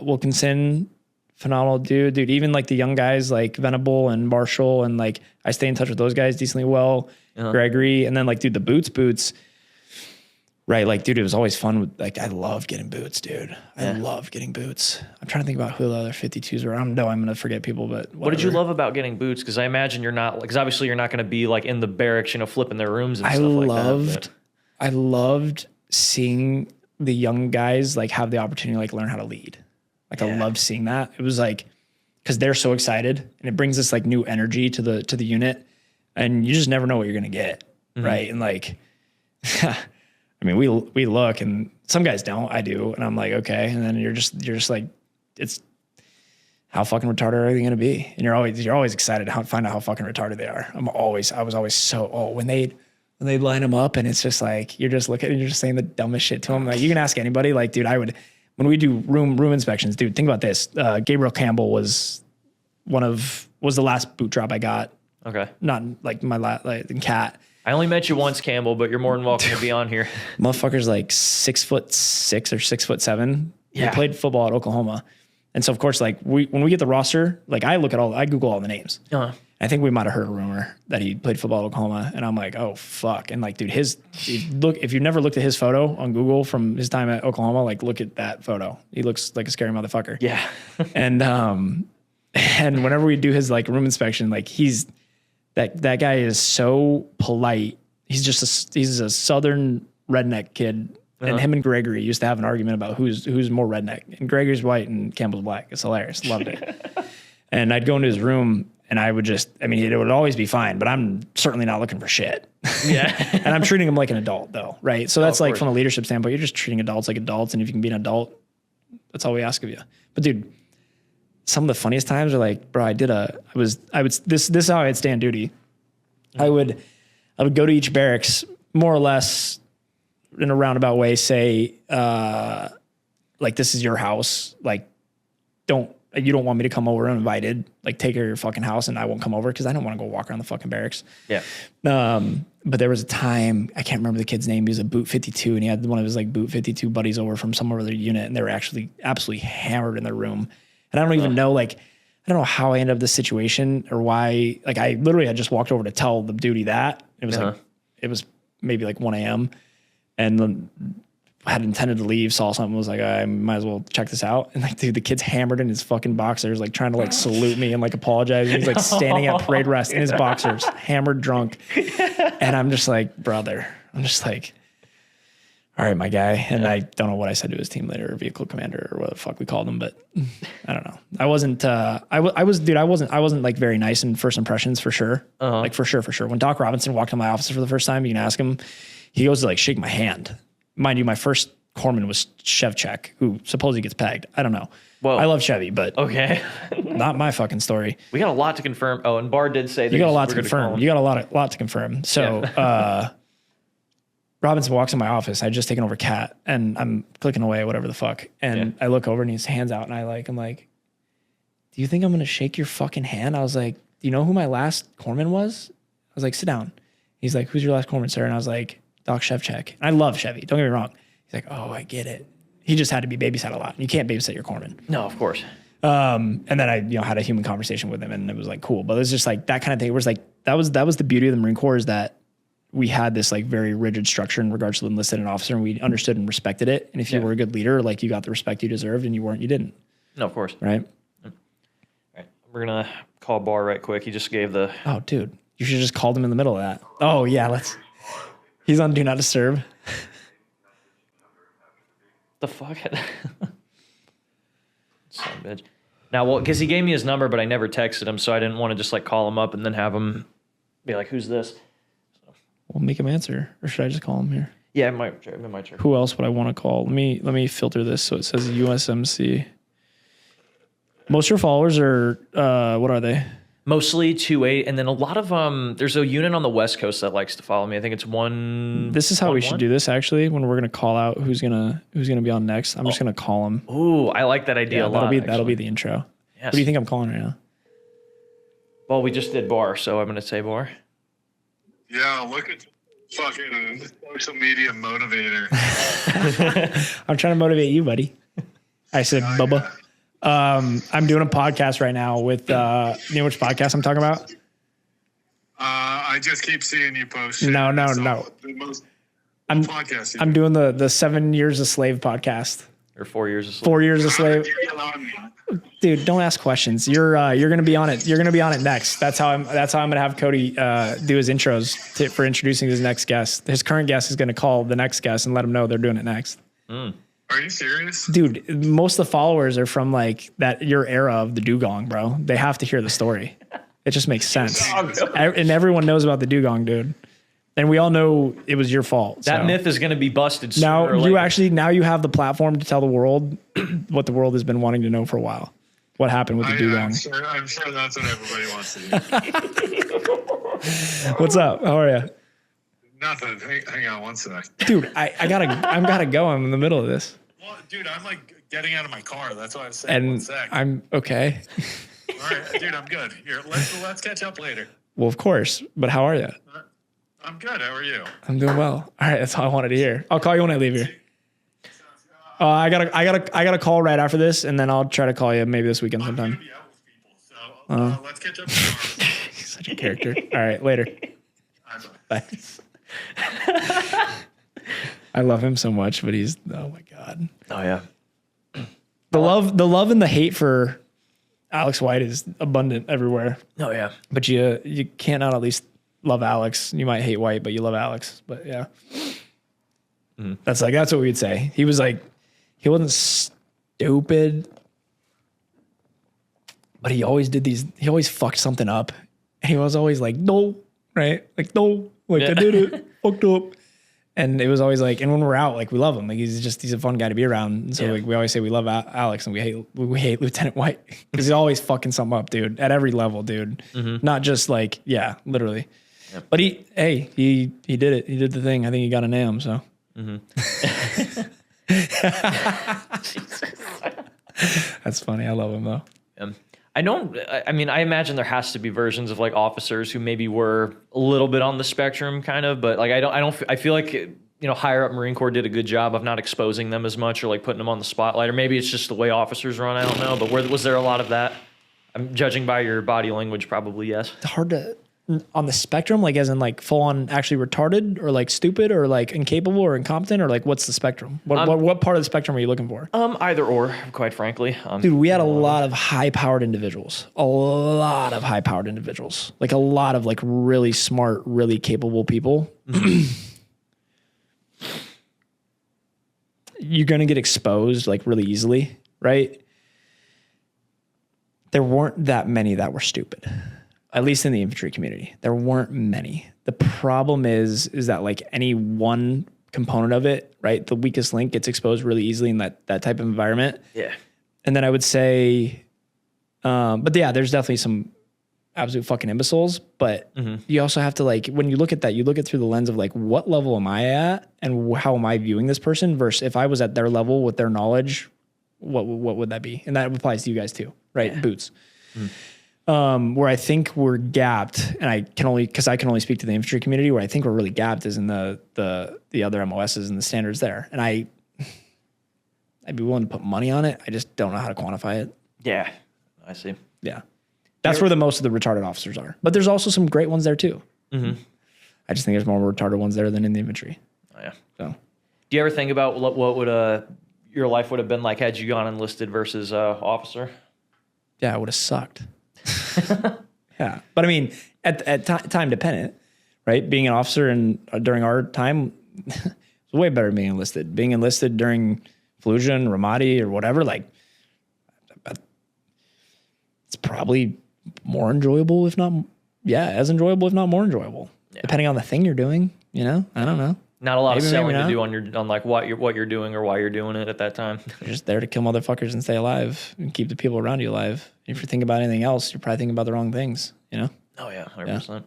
Wilkinson, phenomenal dude. Dude, even like the young guys like Venable and Marshall, and like I stay in touch with those guys decently well. Gregory, and then like, dude, the boots. Right, like, dude, it was always fun. Like, I love getting boots, dude. I love getting boots. I'm trying to think about who the other 52s were. I don't know. I'm going to forget people, but whatever. What did you love about getting boots? Because I imagine you're not, because obviously you're not going to be like in the barracks, flipping their rooms and stuff like that. I loved seeing the young guys like have the opportunity to like learn how to lead. Like, I loved seeing that. It was like, because they're so excited, and it brings this like new energy to the unit, and you just never know what you're going to get, right? And like. I mean, we look, and some guys don't. I do, and I'm like, okay. And then you're just like, it's how fucking retarded are they going to be? And you're always excited to find out how fucking retarded they are. I was always so when they'd line them up, and it's just like you're just looking and you're just saying the dumbest shit to them. Like, you can ask anybody. Like, dude, when we do room inspections, dude, think about this. Gabriel Campbell was the last boot drop I got. Okay, not like my in Cat. I only met you once, Campbell, but you're more than welcome to be on here. Motherfucker's like 6'6" or 6'7". Yeah. He played football at Oklahoma. And so, of course, like when we get the roster, like I Google all the names. I think we might have heard a rumor that he played football at Oklahoma. And I'm like, oh, fuck. And like, dude, if you've never looked at his photo on Google from his time at Oklahoma, like look at that photo. He looks like a scary motherfucker. Yeah. and whenever we do his like room inspection, like that guy is so polite. He's a southern redneck kid. And him and Gregory used to have an argument about who's more redneck. And Gregory's white and Campbell's black. It's hilarious. Loved it. And I'd go into his room and it would always be fine, but I'm certainly not looking for shit. Yeah. And I'm treating him like an adult though, right? So that's like from a leadership standpoint, you're just treating adults like adults. And if you can be an adult, that's all we ask of you. But dude, some of the funniest times are like, bro, this is how I'd stay on duty. I would go to each barracks more or less in a roundabout way, say, like, this is your house. Like, you don't want me to come over uninvited. Like, take care of your fucking house and I won't come over because I don't want to go walk around the fucking barracks. Yeah. But there was a time, I can't remember the kid's name. He was a Boot 52 and he had one of his like Boot 52 buddies over from some other unit and they were actually absolutely hammered in their room. And I don't even know, like, I don't know how I ended up this situation or why. Like, I literally had just walked over to tell the duty that. It was it was maybe like 1 a.m. and then I had intended to leave, saw something, was like, I might as well check this out. And like, dude, the kid's hammered in his fucking boxers, like trying to like salute me and like apologize. He's like standing at parade rest in his boxers, hammered drunk. And I'm just like, brother, all right, my guy. And I don't know what I said to his team leader or vehicle commander or what the fuck we called him, but I don't know. I wasn't like very nice in first impressions for sure. Like for sure. When Doc Robinson walked in my office for the first time, you can ask him, he goes to like shake my hand. Mind you, my first corpsman was Shevchek, who supposedly gets pegged. I don't know. Well, I love Chevy, but okay, not my fucking story. We got a lot to confirm. Oh, and Barr did say that you got a lot to confirm. You got a lot to confirm. So, Robinson walks in my office. I just taken over Cat and I'm clicking away, whatever the fuck. And I look over and his hand's out and I'm like, do you think I'm going to shake your fucking hand? I was like, do you know who my last corpsman was? I was like, sit down. He's like, who's your last corpsman, sir? And I was like, Doc Shevchek. And I love Chevy. Don't get me wrong. He's like, oh, I get it. He just had to be babysat a lot. You can't babysit your corpsman. No, of course. And then I, had a human conversation with him and it was like, cool. But it was just like that kind of thing. It was like, that was the beauty of the Marine Corps is that we had this like very rigid structure in regards to the enlisted and officer and we understood and respected it. And if you were a good leader, like you got the respect you deserved and you weren't, you didn't. No, of course. Right. All right. We're going to call Barr right quick. He just gave the... Oh, dude. You should have just called him in the middle of that. Oh, yeah. He's on Do Not Disturb. The fuck? Son of a bitch. Now, well, because he gave me his number, but I never texted him, so I didn't want to just like call him up and then have him be like, who's this? So. We'll make him answer. Or should I just call him here? Yeah, it might. Who else would I want to call? Let me filter this so it says USMC. Most of your followers are what are they? Mostly 2-8, and then a lot of there's a unit on the West Coast that likes to follow me. I think it's one. This is how we should do this actually. When we're gonna call out who's gonna be on next, I'm just gonna call him. Ooh, I like that idea a lot. That'll be the intro. Yes. What do you think I'm calling right now? Well, we just did Barr, so I'm gonna say Barr. Yeah, look at fucking social media motivator. I'm trying to motivate you, buddy. I said, Bubba. I'm doing a podcast right now with, you know which podcast I'm talking about? I just keep seeing you post. No. I'm podcast. I'm doing the 7 Years a Slave podcast. Or 4 years of sleep. 4 years a slave. Dude, don't ask questions. You're gonna be on it. You're gonna be on it next. That's how I'm gonna have Cody do his intros for introducing his next guest. His current guest is gonna call the next guest and let him know they're doing it next. Are you serious? Dude, most of the followers are from like your era of the dugong, bro. They have to hear the story. It just makes sense. And everyone knows about the dugong, dude. And we all know it was your fault. That so. myth is going to be busted Now sooner or later. now you have the platform to tell the world what the world has been wanting to know for a while. What happened with the dugong? I'm sure that's what everybody wants to hear. What's up? How are you? Nothing. Hang on one sec. Dude, I gotta go. I'm in the middle of this. Well, dude, I'm like getting out of my car. That's why I'm saying one And sec. I'm okay. All right, dude, I'm good. Here, let's catch up later. Well, of course. But how are you? I'm good. How are you? I'm doing well. All right, that's all I wanted to hear. I'll call you when I leave here. I gotta call right after this, and then I'll try to call you maybe this weekend I'm gonna sometime. be out with people, so let's catch up tomorrow. He's such a character. All right, later. Bye. Bye. I love him so much, but he's oh my god. Oh, yeah. The love and the hate for Alex White is abundant everywhere. Oh, yeah. But you can't not at least love Alex. You might hate White, but you love Alex. But yeah. That's what we'd say. He wasn't stupid, but he always fucked something up. And he was always like, no, right? Like, no, like I did it, fucked up. And it was always like, and when we're out, like we love him. Like he's a fun guy to be around. And so like we always say we love Alex and we hate Lieutenant White because he's always fucking something up, dude, at every level, dude. Not just like, yeah, literally. Yep. But he did it. He did the thing. I think he got a NAM, so. That's funny. I love him though. I imagine there has to be versions of like officers who maybe were a little bit on the spectrum kind of, but like I feel like, higher up Marine Corps did a good job of not exposing them as much or like putting them on the spotlight, or maybe it's just the way officers run. I don't know, but was there a lot of that? I'm judging by your body language, probably yes. It's hard to, on the spectrum, like as in like full on actually retarded or like stupid or like incapable or incompetent or like what's the spectrum? What part of the spectrum are you looking for? Either or, quite frankly. Dude, we had a lot of high-powered individuals. Like a lot of like really smart, really capable people. You're going to get exposed like really easily, right? There weren't that many that were stupid. At least in the infantry community, there weren't many. The problem is that like any one component of it, right? The weakest link gets exposed really easily in that type of environment. Yeah. And then I would say, but yeah, there's definitely some absolute fucking imbeciles, but you also have to like, when you look at that, you look at through the lens of like, what level am I at and how am I viewing this person versus if I was at their level with their knowledge, what would that be? And that applies to you guys too, right? Yeah. Boots. Where I think we're gapped, and I can only speak to the infantry community. Where I think we're really gapped is in the other MOSs and the standards there. And I'd be willing to put money on it. I just don't know how to quantify it. Yeah, I see. Yeah, that's where the most of the retarded officers are. But there's also some great ones there too. I just think there's more retarded ones there than in the infantry. Oh yeah. So, do you ever think about what would your life would have been like had you gone enlisted versus officer? Yeah, it would have sucked. Yeah, but I mean, at time dependent, right? Being an officer and during our time was way better than being enlisted. Being enlisted during Fallujah, Ramadi, or whatever, like it's probably more enjoyable, as enjoyable, if not more enjoyable, depending on the thing you're doing. I don't know. Not a lot of Maybe, selling maybe to not. do on like what you're doing or why you're doing it at that time. You're just there to kill motherfuckers and stay alive and keep the people around you alive. If you're thinking about anything else, you're probably thinking about the wrong things, you know? Oh yeah, 100%.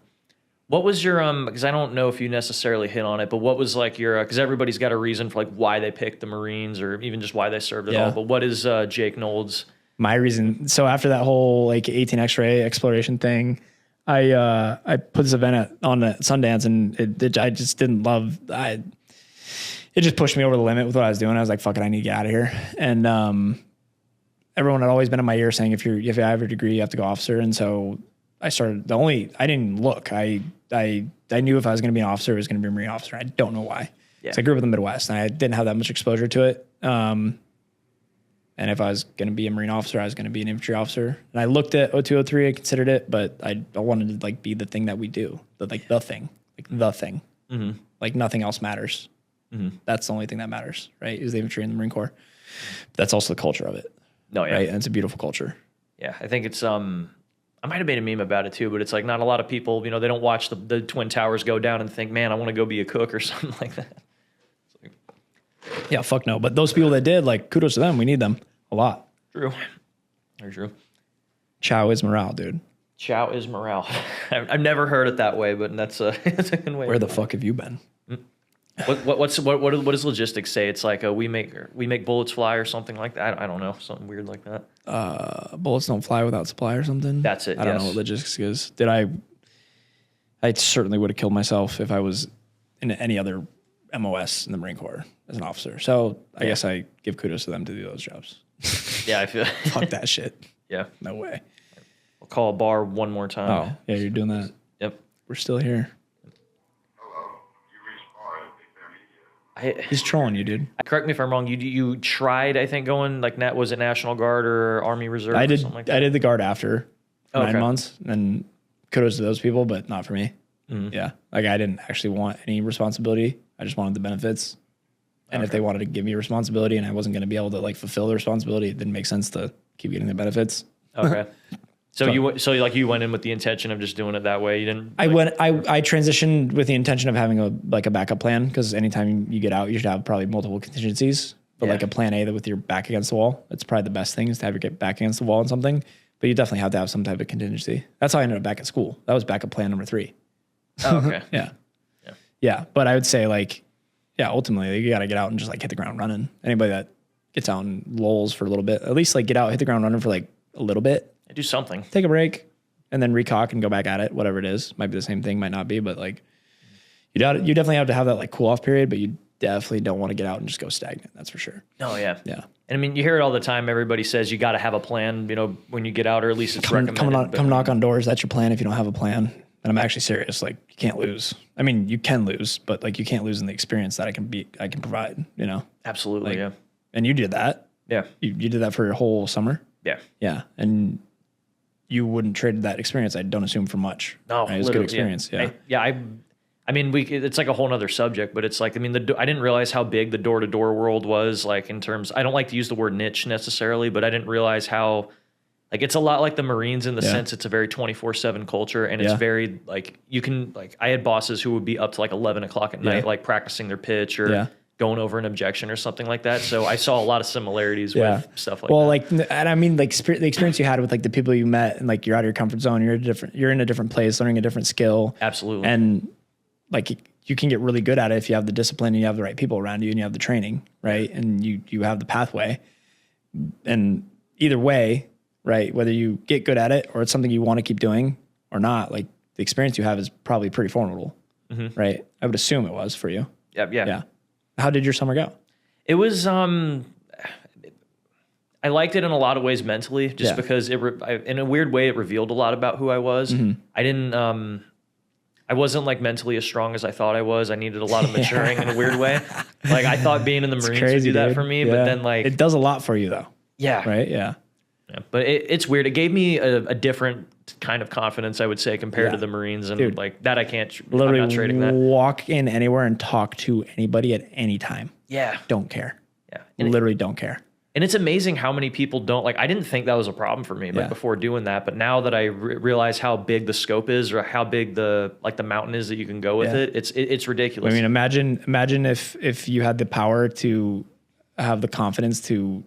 What was your because I don't know if you necessarily hit on it, but what was like your because everybody's got a reason for like why they picked the Marines or even just why they served at all. But what is Jake Nolds? My reason. So after that whole like 18 X-ray exploration thing, I put this event on at Sundance, and I just didn't love. It just pushed me over the limit with what I was doing. I was like, "Fuck it, I need to get out of here." And everyone had always been in my ear saying, if you have a degree, you have to go officer. And so I started. I didn't look. I knew if I was going to be an officer, it was going to be a Marine officer. I don't know why. Yeah. So I grew up in the Midwest, and I didn't have that much exposure to it. And if I was going to be a Marine officer, I was going to be an infantry officer. And I looked at 0203, I considered it, but I wanted to like be the thing that we do, the thing, Mm-hmm. like nothing else matters. Mm-hmm. That's the only thing that matters, right? Is the infantry and the Marine Corps. That's also the culture of it. No, yeah, right, and it's a beautiful culture. Yeah, I think it's I might have made a meme about it too, but it's like not a lot of people, they don't watch the Twin Towers go down and think, man, I want to go be a cook or something like that. Yeah, fuck no. But those people that did, like, kudos to them. We need them a lot. True. Very true. Chow is morale, dude. Chow is morale. I've never heard it that way, but that's a good way. Where the fuck have you been? What does logistics say? It's like we make bullets fly or something like that. I don't know, something weird like that. Bullets don't fly without supply or something. That's it. I don't know what logistics is. I certainly would have killed myself if I was in any other MOS in the Marine Corps as an officer. So I guess I give kudos to them to do those jobs. Yeah, I feel fuck that shit. Yeah, no way. I'll call a bar one more time. Oh yeah, you're doing that. Yep, we're still here. He's trolling you, dude. Correct me if I'm wrong. You tried, I think, going like was it National Guard or Army Reserve? I did. Or something like that? I did the Guard after 9 months, and kudos to those people, but not for me. Mm-hmm. Yeah, like I didn't actually want any responsibility. I just wanted the benefits. And if they wanted to give me responsibility, and I wasn't going to be able to like fulfill the responsibility, it didn't make sense to keep getting the benefits. Okay. So you went in with the intention of just doing it that way. You didn't. I transitioned with the intention of having a backup plan, because anytime you get out, you should have probably multiple contingencies. But like a plan A that with your back against the wall, it's probably the best thing is to have your back against the wall on something. But you definitely have to have some type of contingency. That's how I ended up back at school. That was backup plan number 3. Oh, okay. Yeah. But I would say ultimately you got to get out and just like hit the ground running. Anybody that gets out and lulls for a little bit, at least like get out, hit the ground running for like a little bit. Do something. Take a break and then recock and go back at it, whatever it is. Might be the same thing, might not be, but like you definitely have to have that like cool off period, but you definitely don't want to get out and just go stagnant. That's for sure. Oh yeah. Yeah. And I mean, you hear it all the time. Everybody says you got to have a plan, when you get out, or at least it's recommended. Come knock on doors. That's your plan if you don't have a plan. And I'm actually serious. Like you can't lose. I mean, you can lose, but like you can't lose in the experience that I can provide, Absolutely. Like, yeah. And you did that. Yeah. You did that for your whole summer. Yeah. Yeah. And you wouldn't trade that experience, I don't assume, for much. No, right? It was a good experience. Yeah. I mean, it's like a whole nother subject, but it's like, I mean, I didn't realize how big the door-to-door world was, like in terms, I don't like to use the word niche necessarily, but I didn't realize how, like, it's a lot like the Marines in the sense it's a very 24/7 culture, and it's very, like, you can, like, I had bosses who would be up to like 11 o'clock at night, like practicing their pitch or going over an objection or something like that. So I saw a lot of similarities with stuff like that. Well, like, and I mean, like the experience you had with like the people you met, and like you're out of your comfort zone, you're in a different place, learning a different skill. Absolutely. And like you can get really good at it if you have the discipline and you have the right people around you and you have the training, right? And you have the pathway. And either way, right, whether you get good at it or it's something you want to keep doing or not, like the experience you have is probably pretty formidable, right? I would assume it was for you. Yeah. How did your summer go? It was, I liked it in a lot of ways mentally, just because in a weird way, it revealed a lot about who I was. I wasn't like mentally as strong as I thought I was. I needed a lot of maturing in a weird way. Like I thought being in the Marines would do that for me, but then like it does a lot for you though. Yeah. Right. Yeah. But it's weird. It gave me a different kind of confidence, I would say, compared to the Marines, and like that I can't. Literally, I'm not trading that. Walk in anywhere and talk to anybody at any time. Yeah. Don't care. Yeah. Literally don't care. And it's amazing how many people don't like. I didn't think that was a problem for me, like before doing that. But now that I realize how big the scope is, or how big the mountain is that you can go with it, it's ridiculous. I mean, imagine if you had the power to have the confidence to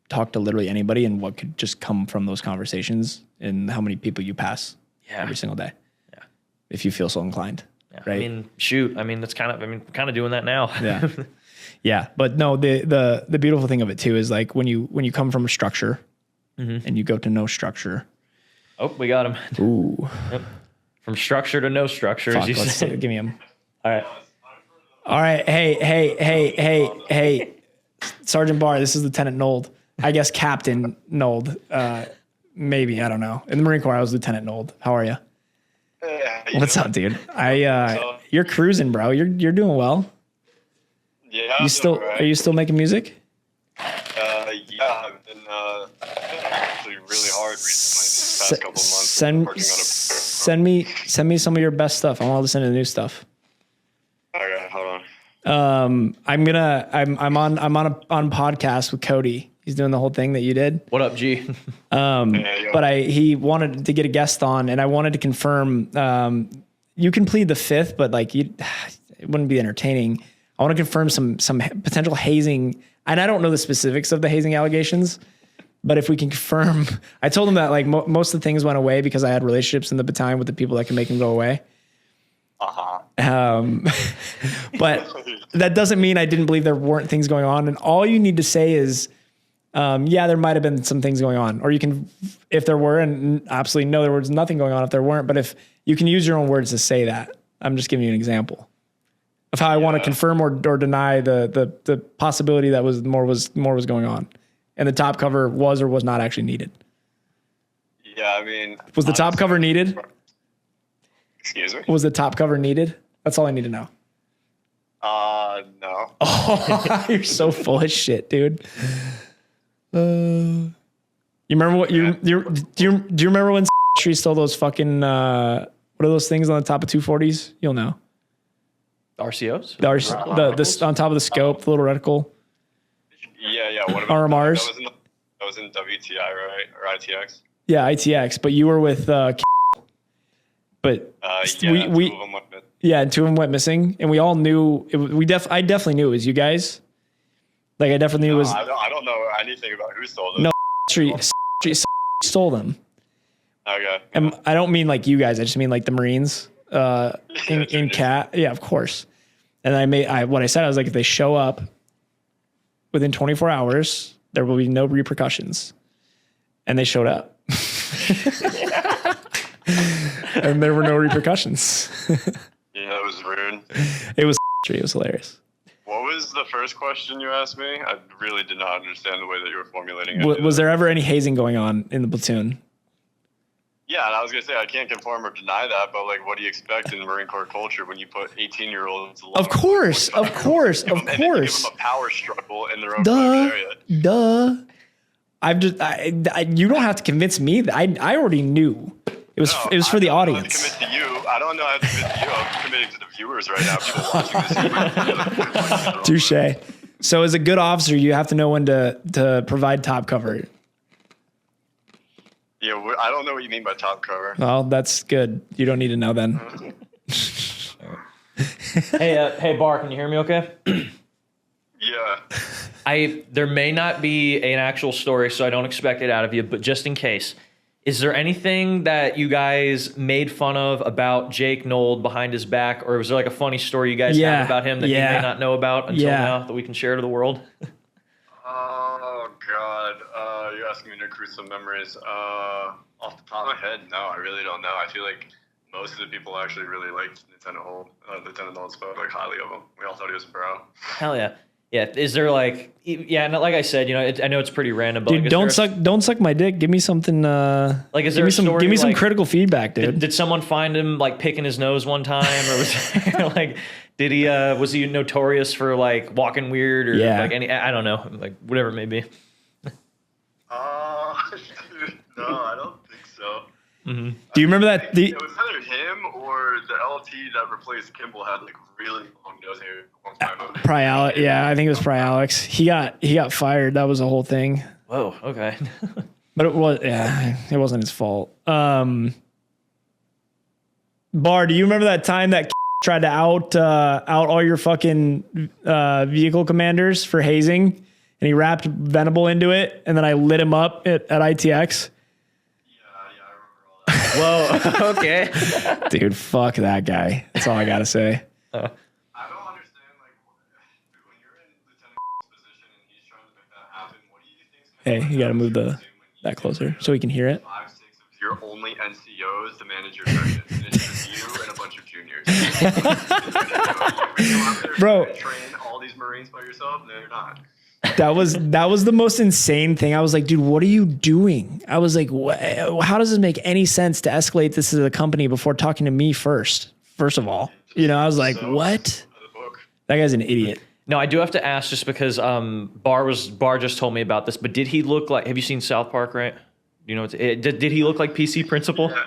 talk to literally anybody, and what could just come from those conversations, and how many people you pass every single day. Yeah, if you feel so inclined. Yeah. Right. I mean, shoot. I mean, that's kind of doing that now. Yeah. Yeah, but no, the beautiful thing of it too is like when you come from a structure and you go to no structure. Oh, we got him. Ooh. Yep. From structure to no structure. Fuck, give me him. All right. Hey, Sergeant Barr, this is Lieutenant Nold. I guess Captain Nold. Maybe, I don't know. In the Marine Corps, I was Lieutenant Nold. How are you? What's up, dude? You're cruising, bro. You're doing well. Yeah. Are you still making music? Yeah, I've been actually really hard recently. These past couple months. Send me some of your best stuff. I want to listen to the new stuff. Okay, hold on. I'm on a podcast with Cody. He's doing the whole thing that you did. What up, G? But he wanted to get a guest on, and I wanted to confirm. You can plead the fifth, but like it wouldn't be entertaining. I want to confirm some potential hazing, and I don't know the specifics of the hazing allegations, but if we can confirm, I told him that like most of the things went away because I had relationships in the battalion with the people that can make them go away. But that doesn't mean I didn't believe there weren't things going on. And all you need to say is, yeah, there might have been some things going on, or you can, if there were, and absolutely no, there was nothing going on if there weren't. But if you can use your own words to say that, I'm just giving you an example of how I want to confirm or deny the possibility that more was going on, and the top cover was or was not actually needed. Yeah, I mean, was the top cover needed? Excuse me? Was the top cover needed? That's all I need to know. No. Oh, you're so full of shit, dude. You remember what do you remember when Tree stole those fucking what are those things on the top of 240s? You'll know. RCOs? The on top of the scope, the little reticle. Yeah. What about RMRs? That was in WTI, right? Or ITX? Yeah, ITX. But you were with but we and two of them went missing, and we all knew I definitely knew it was you guys. Like I definitely knew it was. I don't know anything about who stole them. No, Street stole them. Okay. And I don't mean like you guys. I just mean like the Marines in CAT. Yeah, of course. And what I said, I was like, if they show up within 24 hours, there will be no repercussions. And they showed up. And there were no repercussions. Yeah, that was rude. It was hilarious. What was the first question you asked me? I really did not understand the way that you were formulating it. Was there ever any hazing going on in the platoon? Yeah, and I was going to say, I can't confirm or deny that, but like, what do you expect in Marine Corps culture when you put 18-years Of course. Give them a power struggle in their own area. Duh. You don't have to convince me. I already knew. It was for the audience. I don't know how to commit to you. I'm committing to the viewers right now. People watching this. Touche. So as a good officer, you have to know when to provide top cover. Yeah, I don't know what you mean by top cover. Well, that's good. You don't need to know then. Hey, Barr, can you hear me okay? Yeah. There may not be an actual story, so I don't expect it out of you, but just in case, is there anything that you guys made fun of about Jake Nolds behind his back, or was there like a funny story you guys have about him that you may not know about until now that we can share to the world? Oh, God. You're asking me to recruit some memories. Off the top of my head, no, I really don't know. I feel like most of the people actually really liked Lieutenant Nold spoke like highly of him. We all thought he was a bro. Hell yeah. Yeah. Is there like, and like I said, I know it's pretty random, but dude, like, don't suck my dick. Give me something. Like, is there give me some critical feedback, dude. Did someone find him like picking his nose one time, or was like, was he notorious for like walking weird or like I don't know, like whatever it may be. No, I don't think so. Do you remember that? It was either him or the LT that replaced Kimball had like really long nose hair a long time ago. Probably Alex. Yeah, I think it was probably Alex. He got fired. That was the whole thing. Whoa. Okay. But it wasn't his fault. Barr, do you remember that time that tried to out all your fucking vehicle commanders for hazing, and he wrapped Venable into it, and then I lit him up at ITX? Yeah, I remember all that. Whoa. Okay. Dude, fuck that guy. That's all I gotta say. I don't understand, like, when you're in Lieutenant position and he's trying to make that happen, what do you think? Hey, you gotta move that closer so we can hear it. 5, 6 of your only NCOs to manage your section. It's just you and a bunch of juniors. Bro. Train all these Marines by yourself? No, you're not. That was the most insane thing. I was like, dude, what are you doing? I was like, how does this make any sense to escalate this to the company before talking to me first of all? You know, I was like, what? That guy's an idiot. No, I do have to ask just because Barr just told me about this, but did he look like, have you seen South Park, right? You know, did he look like PC Principal? Yeah,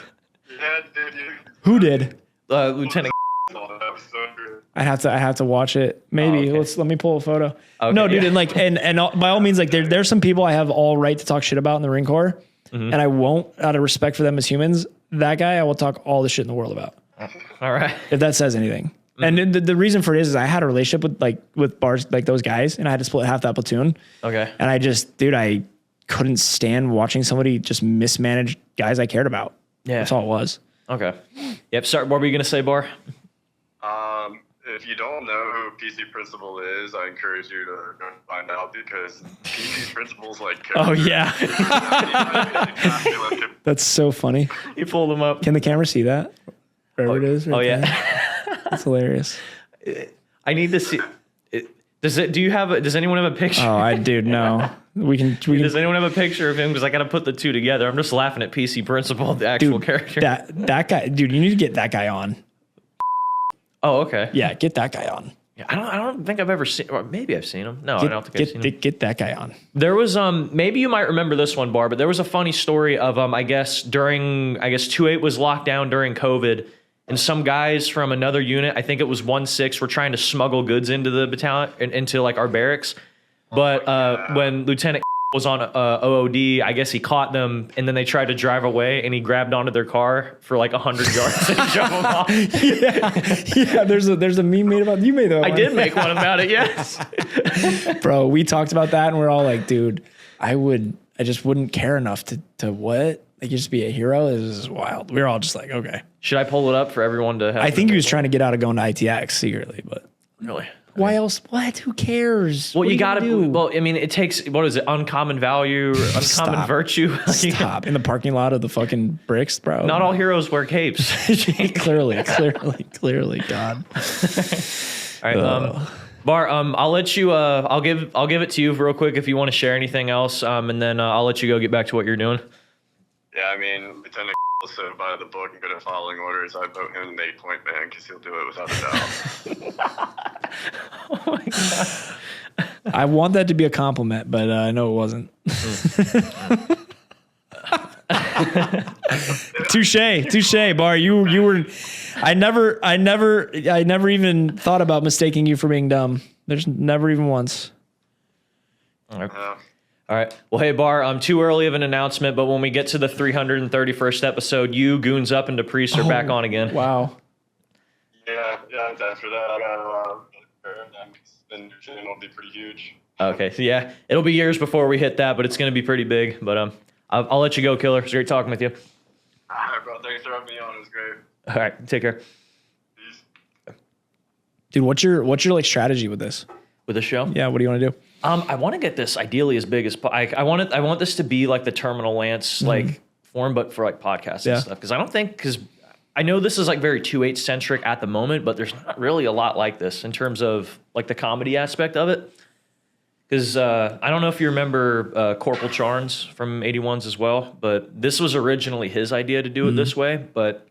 dude. Who did? Lieutenant. That was so good. I have to watch it. Maybe Oh, okay. let me pull a photo. Okay, No, dude, yeah. and like and by all means, like there's some people I have all right to talk shit about in the Marine Corps, and I won't out of respect for them as humans. That guy, I will talk all the shit in the world about. All right. If that says anything. And the reason for it is I had a relationship with bars like those guys, and I had to split half that platoon. Okay. And I couldn't stand watching somebody just mismanage guys I cared about. Yeah. That's all it was. Okay. Yep. Sorry. What were you gonna say, Barr? If you don't know who PC Principal is, I encourage you to go find out because PC Principal's like. Oh yeah. yeah. That's so funny. You pulled him up. Can the camera see that? Wherever it is. Right yeah. there. That's hilarious. I need to see. Does anyone have a picture? Oh, dude, no. We can. Does anyone have a picture of him? Because I got to put the two together. I'm just laughing at PC Principal, the actual character. That guy, dude. You need to get that guy on. Oh, okay. Yeah, get that guy on. Yeah, I don't think I've ever seen. Or maybe I've seen him. No, I don't think I've seen him. Get that guy on. There was maybe you might remember this one, Barr, but there was a funny story of I guess 2-8 was locked down during COVID, and some guys from another unit, I think it was 1-6, were trying to smuggle goods into the battalion into like our barracks. But when Lieutenant was on OOD, I guess he caught them, and then they tried to drive away, and he grabbed onto their car for like 100 yards and drove them off. Yeah. There's a meme made about you made that. I did make one about it, yes. Bro, we talked about that, and we're all like, dude, I just wouldn't care enough to what? Like, just be a hero? This is wild. We were all just like, okay. Should I pull it up for everyone to have? I think he was trying to get out of going to ITX secretly, but Really? why else? What? Who cares? Well, What are you gotta gonna do? Well, I mean, it takes, what is it? Uncommon value, or uncommon Stop. virtue. Stop in the parking lot of the fucking bricks, bro. Not all heroes wear capes. clearly, God. All right, Barr, I'll let you. I'll give it to you real quick if you want to share anything else, and then I'll let you go get back to what you're doing. Yeah, I mean, Lieutenant also by the book and good at following orders. I vote him the 8-point man because he'll do it without a doubt. Oh my god. I want that to be a compliment, but I know it wasn't. Touche, Barr. You were. I never even thought about mistaking you for being dumb. There's never even once. All right. All right. Well, hey, Barr, I'm too early of an announcement, but when we get to the 331st episode, you, Goons Up, and Dupriest are back on again. Wow. Yeah, I'm down for that. I got then your channel will be pretty huge. Okay. So, yeah, it'll be years before we hit that, but it's going to be pretty big. But I'll let you go, Killer. It's great talking with you. All right, bro. Thanks for having me on. It was great. All right. Take care. Peace. Dude, what's your like strategy with this? With the show? Yeah, what do you want to do? I want to get this ideally as big as I want this to be like the Terminal Lance like form, but for like podcasts and stuff. Because I know this is like very 2-8 centric at the moment, but there's not really a lot like this in terms of like the comedy aspect of it. Because I don't know if you remember Corporal Charnes from 81s as well, but this was originally his idea to do it this way. But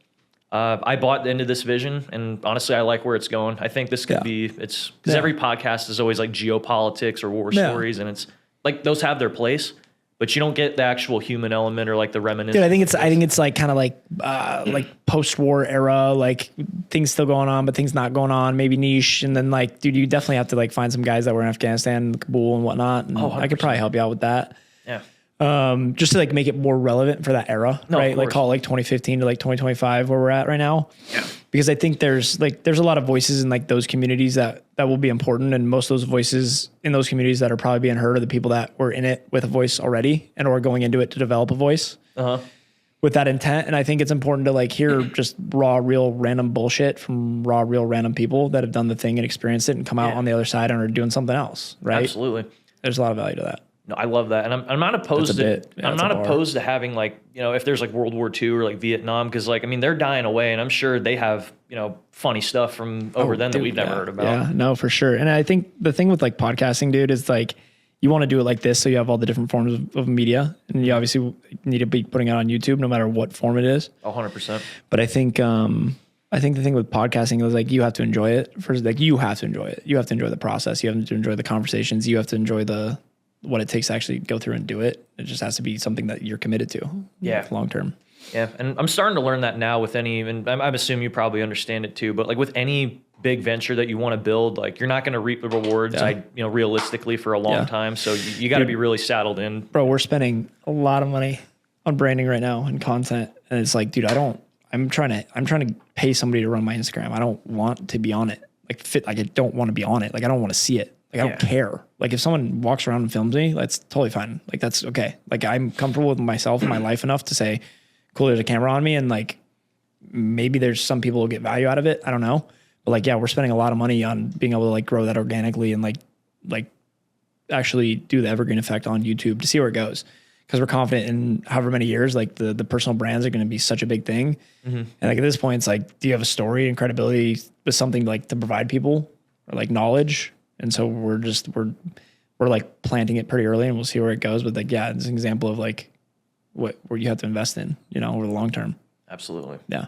I bought into this vision, and honestly, I like where it's going. I think this could be, because every podcast is always like geopolitics or war stories, and it's like those have their place. but you don't get the actual human element or like the reminiscence. Dude, I think it's like kind of like post-war era, like things still going on, but things not going on, maybe niche. And then like, dude, you definitely have to like find some guys that were in Afghanistan, Kabul and whatnot. And I could probably help you out with that. Yeah. Just to like make it more relevant for that era, right? Like course. call it like 2015 to like 2025 where we're at right now. Yeah. Because I think there's a lot of voices in like those communities that will be important. And most of those voices in those communities that are probably being heard are the people that were in it with a voice already and or going into it to develop a voice with that intent. And I think it's important to like hear just raw, real, random bullshit from raw, real, random people that have done the thing and experienced it and come out on the other side and are doing something else, right? Absolutely. There's a lot of value to that. No, I love that, and I'm not opposed to. I'm not opposed to having like if there's like World War II or like Vietnam, because like I mean they're dying away, and I'm sure they have funny stuff from over then that we've never heard about. Yeah, no, for sure. And I think the thing with like podcasting, dude, is like you want to do it like this, so you have all the different forms of media, and you obviously need to be putting it on YouTube, no matter what form it is. 100%. But I think the thing with podcasting is like you have to enjoy it. First, like you have to enjoy it. You have to enjoy the process. You have to enjoy the conversations. You have to enjoy what it takes to actually go through and do it. It just has to be something that you're committed to. Yeah. Long term. Yeah. And I'm starting to learn that now with and I'm assuming you probably understand it too, but like with any big venture that you want to build, like you're not going to reap the rewards, realistically for a long time. So you got to be really saddled in. Bro, we're spending a lot of money on branding right now and content. And it's like, dude, I'm trying to pay somebody to run my Instagram. I don't want to be on it. I don't want to be on it. Like, I don't want to see it. Like, I don't care. Like, if someone walks around and films me, that's totally fine. Like, that's okay. Like, I'm comfortable with myself and my life enough to say, cool, there's a camera on me. And like, maybe there's some people who get value out of it. I don't know. But like, yeah, we're spending a lot of money on being able to like grow that organically and like actually do the evergreen effect on YouTube to see where it goes. Because we're confident in however many years, like the personal brands are going to be such a big thing. And like at this point, it's like, do you have a story and credibility with something like to provide people or like knowledge? And so we're like planting it pretty early and we'll see where it goes. But like, yeah, it's an example of like where you have to invest in, over the long term. Absolutely. Yeah.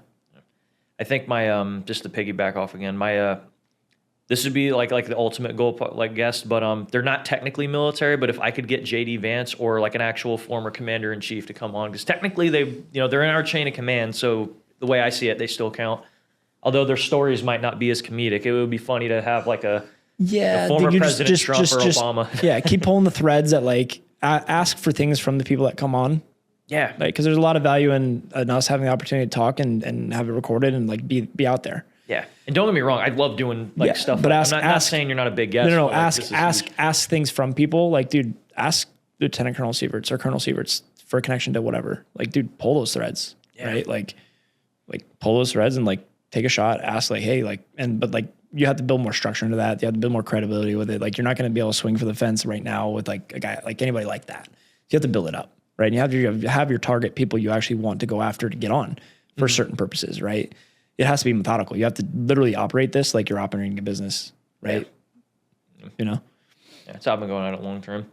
I think my, just to piggyback off again, my, this would be like the ultimate goal, like guest, but they're not technically military. But if I could get JD Vance or like an actual former commander in chief to come on, because technically they're in our chain of command. So the way I see it, they still count. Although their stories might not be as comedic, it would be funny to have like a former President Trump or Obama. Yeah, keep pulling the threads that like ask for things from the people that come on. Yeah, like because there's a lot of value in us having the opportunity to talk and have it recorded and like be out there. Yeah, and don't get me wrong, I love doing stuff. But I'm not saying you're not a big guest. No. Like, ask things from people. Like, dude, ask Lieutenant Colonel Sieverts or Colonel Sieverts for a connection to whatever. Like, dude, pull those threads, right? Like pull those threads and like take a shot. Ask like, hey, like, but like you have to build more structure into that. You have to build more credibility with it. Like, you're not going to be able to swing for the fence right now with like a guy like anybody like that. You have to build it up, right? And you have your target people you actually want to go after to get on for certain purposes, right? It has to be methodical. You have to literally operate this like you're operating a business, right? Yeah. Yeah, that's how I've been going at it long term.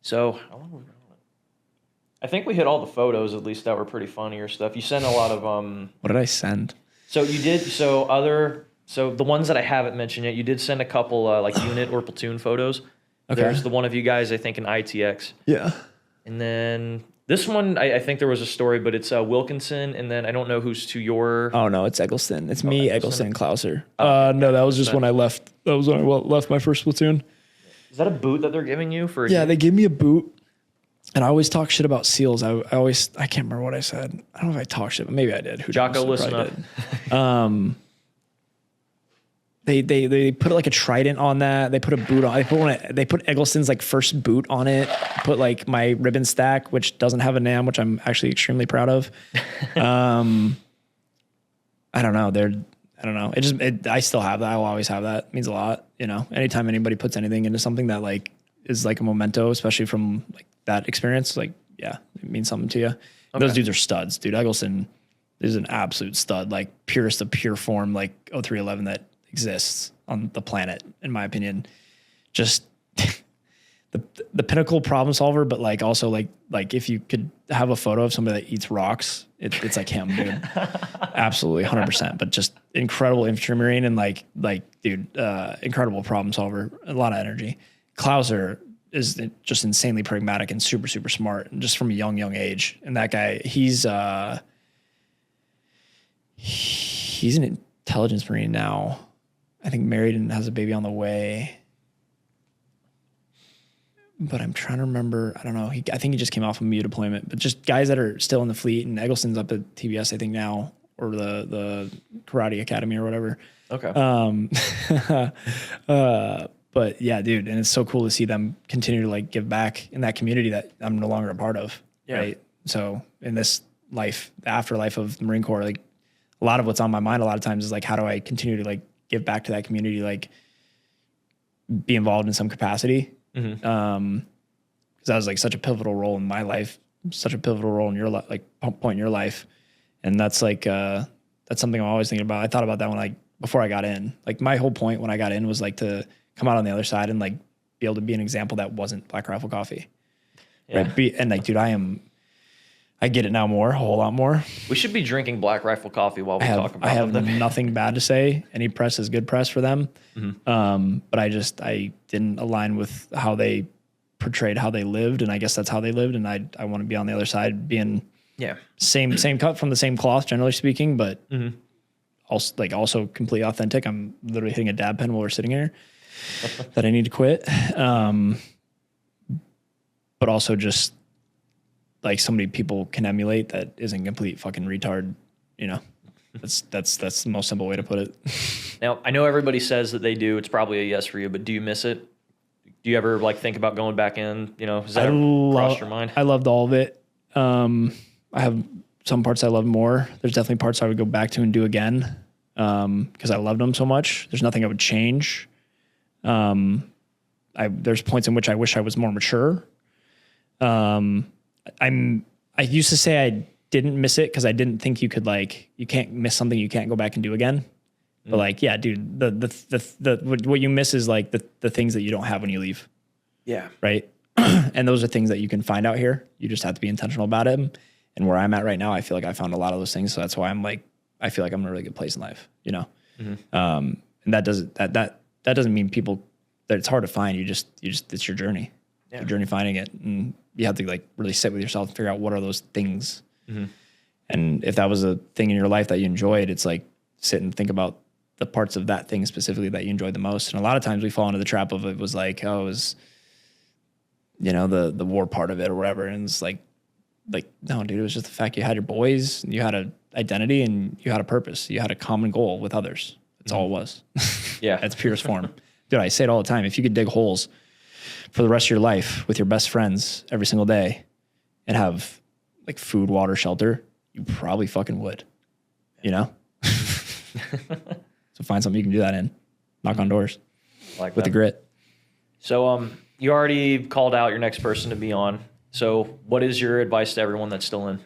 So how long have we been on it? I think we hit all the photos at least that were pretty funny or stuff. You sent a lot of What did I send? So you did so the ones that I haven't mentioned yet, you did send a couple like unit or platoon photos. Okay. There's the one of you guys, I think, in ITX. Yeah. And then this one, I think there was a story, but it's Wilkinson, and then I don't know who's to your... Oh, no, it's Eggleston. It's me, Eggleston, and Klauser. No, that was just when I left. That was when I left my first platoon. Is that a boot that they're giving you? Yeah, they gave me a boot, and I always talk shit about SEALs. I can't remember what I said. I don't know if I talked shit, but maybe I did. Jocko, listen up. They put like a trident on that. They put a boot on. They put Eggleston's like first boot on it. Put like my ribbon stack, which doesn't have a NAM, which I'm actually extremely proud of. I don't know. I don't know. I still have that. I will always have that. It means a lot. Anytime anybody puts anything into something that like is like a memento, especially from like that experience, like, yeah, it means something to you. Okay. Those dudes are studs, dude. Eggleston is an absolute stud, like purest of pure form, like 0311 that exists on the planet, in my opinion. Just the pinnacle problem solver, but like also like if you could have a photo of somebody that eats rocks, it's like him, dude. Absolutely 100%. But just incredible infantry marine and like dude, incredible problem solver, a lot of energy. Klauser, is just insanely pragmatic and super, super smart, and just from a young age. And that guy, he's an intelligence Marine now. I think married and has a baby on the way. But I'm trying to remember. I don't know. I think he just came off a MU deployment. But just guys that are still in the fleet, and Eggleston's up at TBS, I think now, or the Karate Academy or whatever. Okay. But yeah, dude, and it's so cool to see them continue to like give back in that community that I'm no longer a part of. Yeah. Right. So in this life, the afterlife of the Marine Corps, like a lot of what's on my mind a lot of times is like, how do I continue to like give back to that community, like be involved in some capacity? Because that was like such a pivotal role in my life, such a pivotal role in your life, like point in your life. And that's like, that's something I'm always thinking about. I thought about that when before I got in, like my whole point when I got in was like to come out on the other side and like be able to be an example that wasn't Black Rifle Coffee. Yeah. Right. And like, dude, I get it now a whole lot more. We should be drinking Black Rifle coffee while we talk about I have them. nothing bad to say. Any press is good press for them. But I didn't align with how they portrayed how they lived. And I guess that's how they lived. And I want to be on the other side being same cut from the same cloth, generally speaking, but also completely authentic. I'm literally hitting a dab pen while we're sitting here that I need to quit. But also just like so many people can emulate that isn't complete fucking retard, you know. That's the most simple way to put it. Now, I know everybody says that they do. It's probably a yes for you, but do you miss it? Do you ever like think about going back in? You know, does that cross your mind? I loved all of it. I have some parts I love more. There's definitely parts I would go back to and do again because I loved them so much. There's nothing I would change. There's points in which I wish I was more mature. I used to say I didn't miss it because I didn't think you can't miss something you can't go back and do again. But like, yeah, dude, what you miss is like the things that you don't have when you leave. Yeah. Right. And those are things that you can find out here. You just have to be intentional about it. And where I'm at right now, I feel like I found a lot of those things. So that's why I feel like I'm in a really good place in life, you know? And that doesn't mean that it's hard to find. It's your journey. Your journey finding it. And you have to like really sit with yourself and figure out what are those things. And if that was a thing in your life that you enjoyed, it's like sit and think about the parts of that thing specifically that you enjoyed the most. And a lot of times we fall into the trap of it was like, oh, it was, you know, the war part of it or whatever. And it's like, no, dude, it was just the fact you had your boys, and you had an identity, and you had a purpose. You had a common goal with others. That's all it was. Yeah. That's purest form. Dude, I say it all the time. If you could dig holes for the rest of your life with your best friends every single day and have like food, water, shelter, you probably fucking would, you know? So find something you can do that in. Knock on doors Like with that. the grit. So you already called out your next person to be on. So what is your advice to everyone that's still in?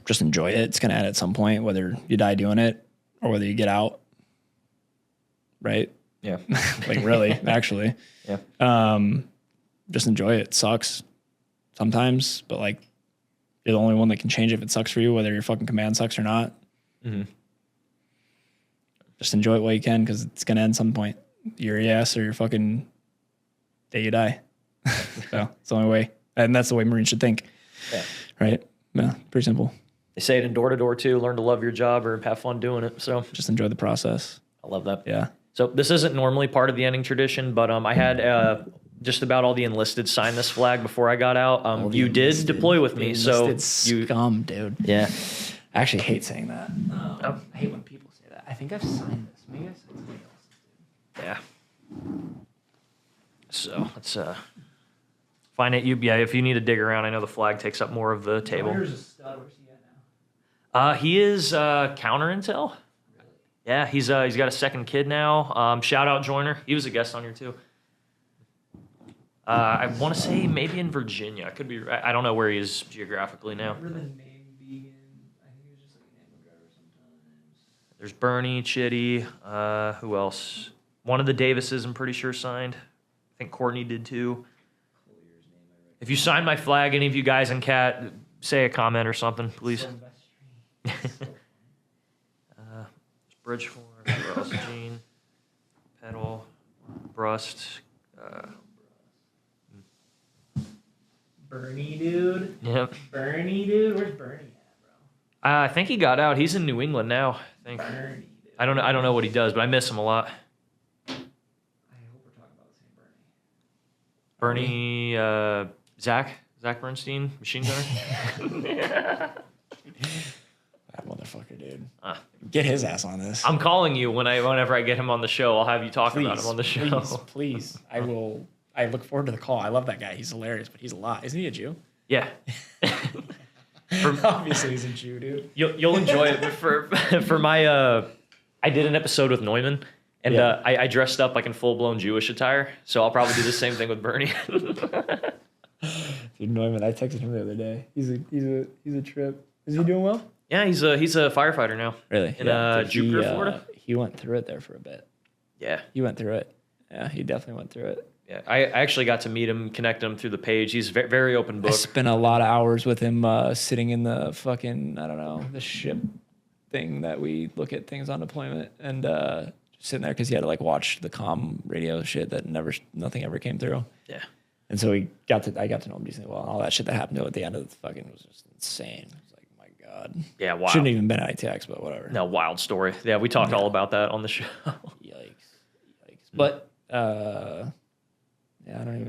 Just enjoy it. It's going to end at some point, whether you die doing it or whether you get out. Right? Yeah. Like really, actually. Yeah. Just enjoy it. It sucks sometimes, but like you're the only one that can change if it sucks for you, whether your fucking command sucks or not. Just enjoy it while you can, because it's gonna end some point. Your ass or your fucking day you die. So it's the only way, and that's the way Marines should think. Yeah. Right? Yeah, pretty simple. They say it in door to door too. Learn to love your job or have fun doing it. So Just enjoy the process. I love that. Yeah. So this isn't normally part of the ending tradition, but I had just about all the enlisted sign this flag before I got out. You did deploy with me, so you scum, dude. yeah. I actually hate saying that. I hate when people say that. I think I've signed this. Maybe I signed somebody else's. Yeah. So let's find it. If you need to dig around, I know the flag takes up more of the table. Where's a stud? Where's he at now? He is counter intel. Yeah, he's got a second kid now. Shout out Joyner. He was a guest on here too. I want to say maybe in Virginia. I could be. I don't know where he is geographically now. Remember the name Vegan? I think he was just like an animal driver sometimes. There's Bernie, Chitty. Who else? One of the Davises, I'm pretty sure, signed. I think Courtney did too. If you sign my flag, any of you guys in Cat, say a comment or something, please. Bridgeform, Ross, Gene, Pedal, Brust. Bernie, dude. Yep. Bernie, dude. Where's Bernie at, bro? I think he got out. He's in New England now. I think. Bernie, dude. I don't know what he does, but I miss him a lot. I hope we're talking about the same Bernie. Bernie, Zach Bernstein, Machine Gunner. That motherfucker, dude. Get his ass on this. I'm calling you whenever I get him on the show. I'll have you talk about him on the show. Please. I will. I look forward to the call. I love that guy. He's hilarious, but he's a lot. Isn't he a Jew? Yeah. Obviously, he's a Jew, dude. You'll enjoy it. But for my I did an episode with Neumann, and I dressed up like in full blown Jewish attire. So I'll probably do the same thing with Bernie. Dude, Neumann, I texted him the other day. He's a trip. Is he doing well? Yeah, he's a firefighter now. Really? In Jupiter, Florida. He went through it there for a bit. Yeah. He went through it. Yeah, he definitely went through it. Yeah, I actually got to meet him, connect him through the page. He's very, very open book. I spent a lot of hours with him sitting in the fucking, I don't know, the ship thing that we look at things on deployment, and just sitting there because he had to like watch the comm radio shit that nothing ever came through. Yeah. And so I got to know him decently well, and all that shit that happened to him at the end of the fucking was just insane. It was like, my God. Yeah, wow. Shouldn't even been at ITX, but whatever. No, wild story. Yeah, we talked all about that on the show. Yikes. But yeah,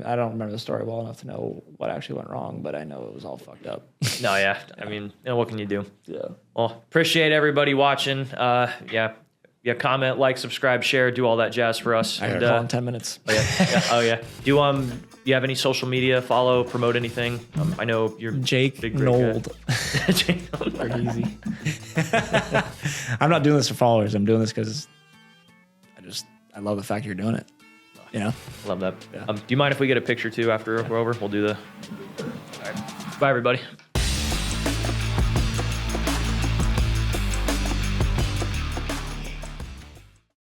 I don't remember the story well enough to know what actually went wrong, but I know it was all fucked up. No, yeah. I mean, what can you do? Yeah. Well, appreciate everybody watching. Yeah, comment, like, subscribe, share, do all that jazz for us. I gotta call in 10 minutes. Oh yeah. Do you have any social media? Follow, promote anything? I know you're Jake big Nolds. Jake Nolds. Pretty easy. I'm not doing this for followers. I'm doing this because I love the fact you're doing it. You know? Love that. Yeah. Do you mind if we get a picture too after we're over? We'll do the. All right. Bye, everybody.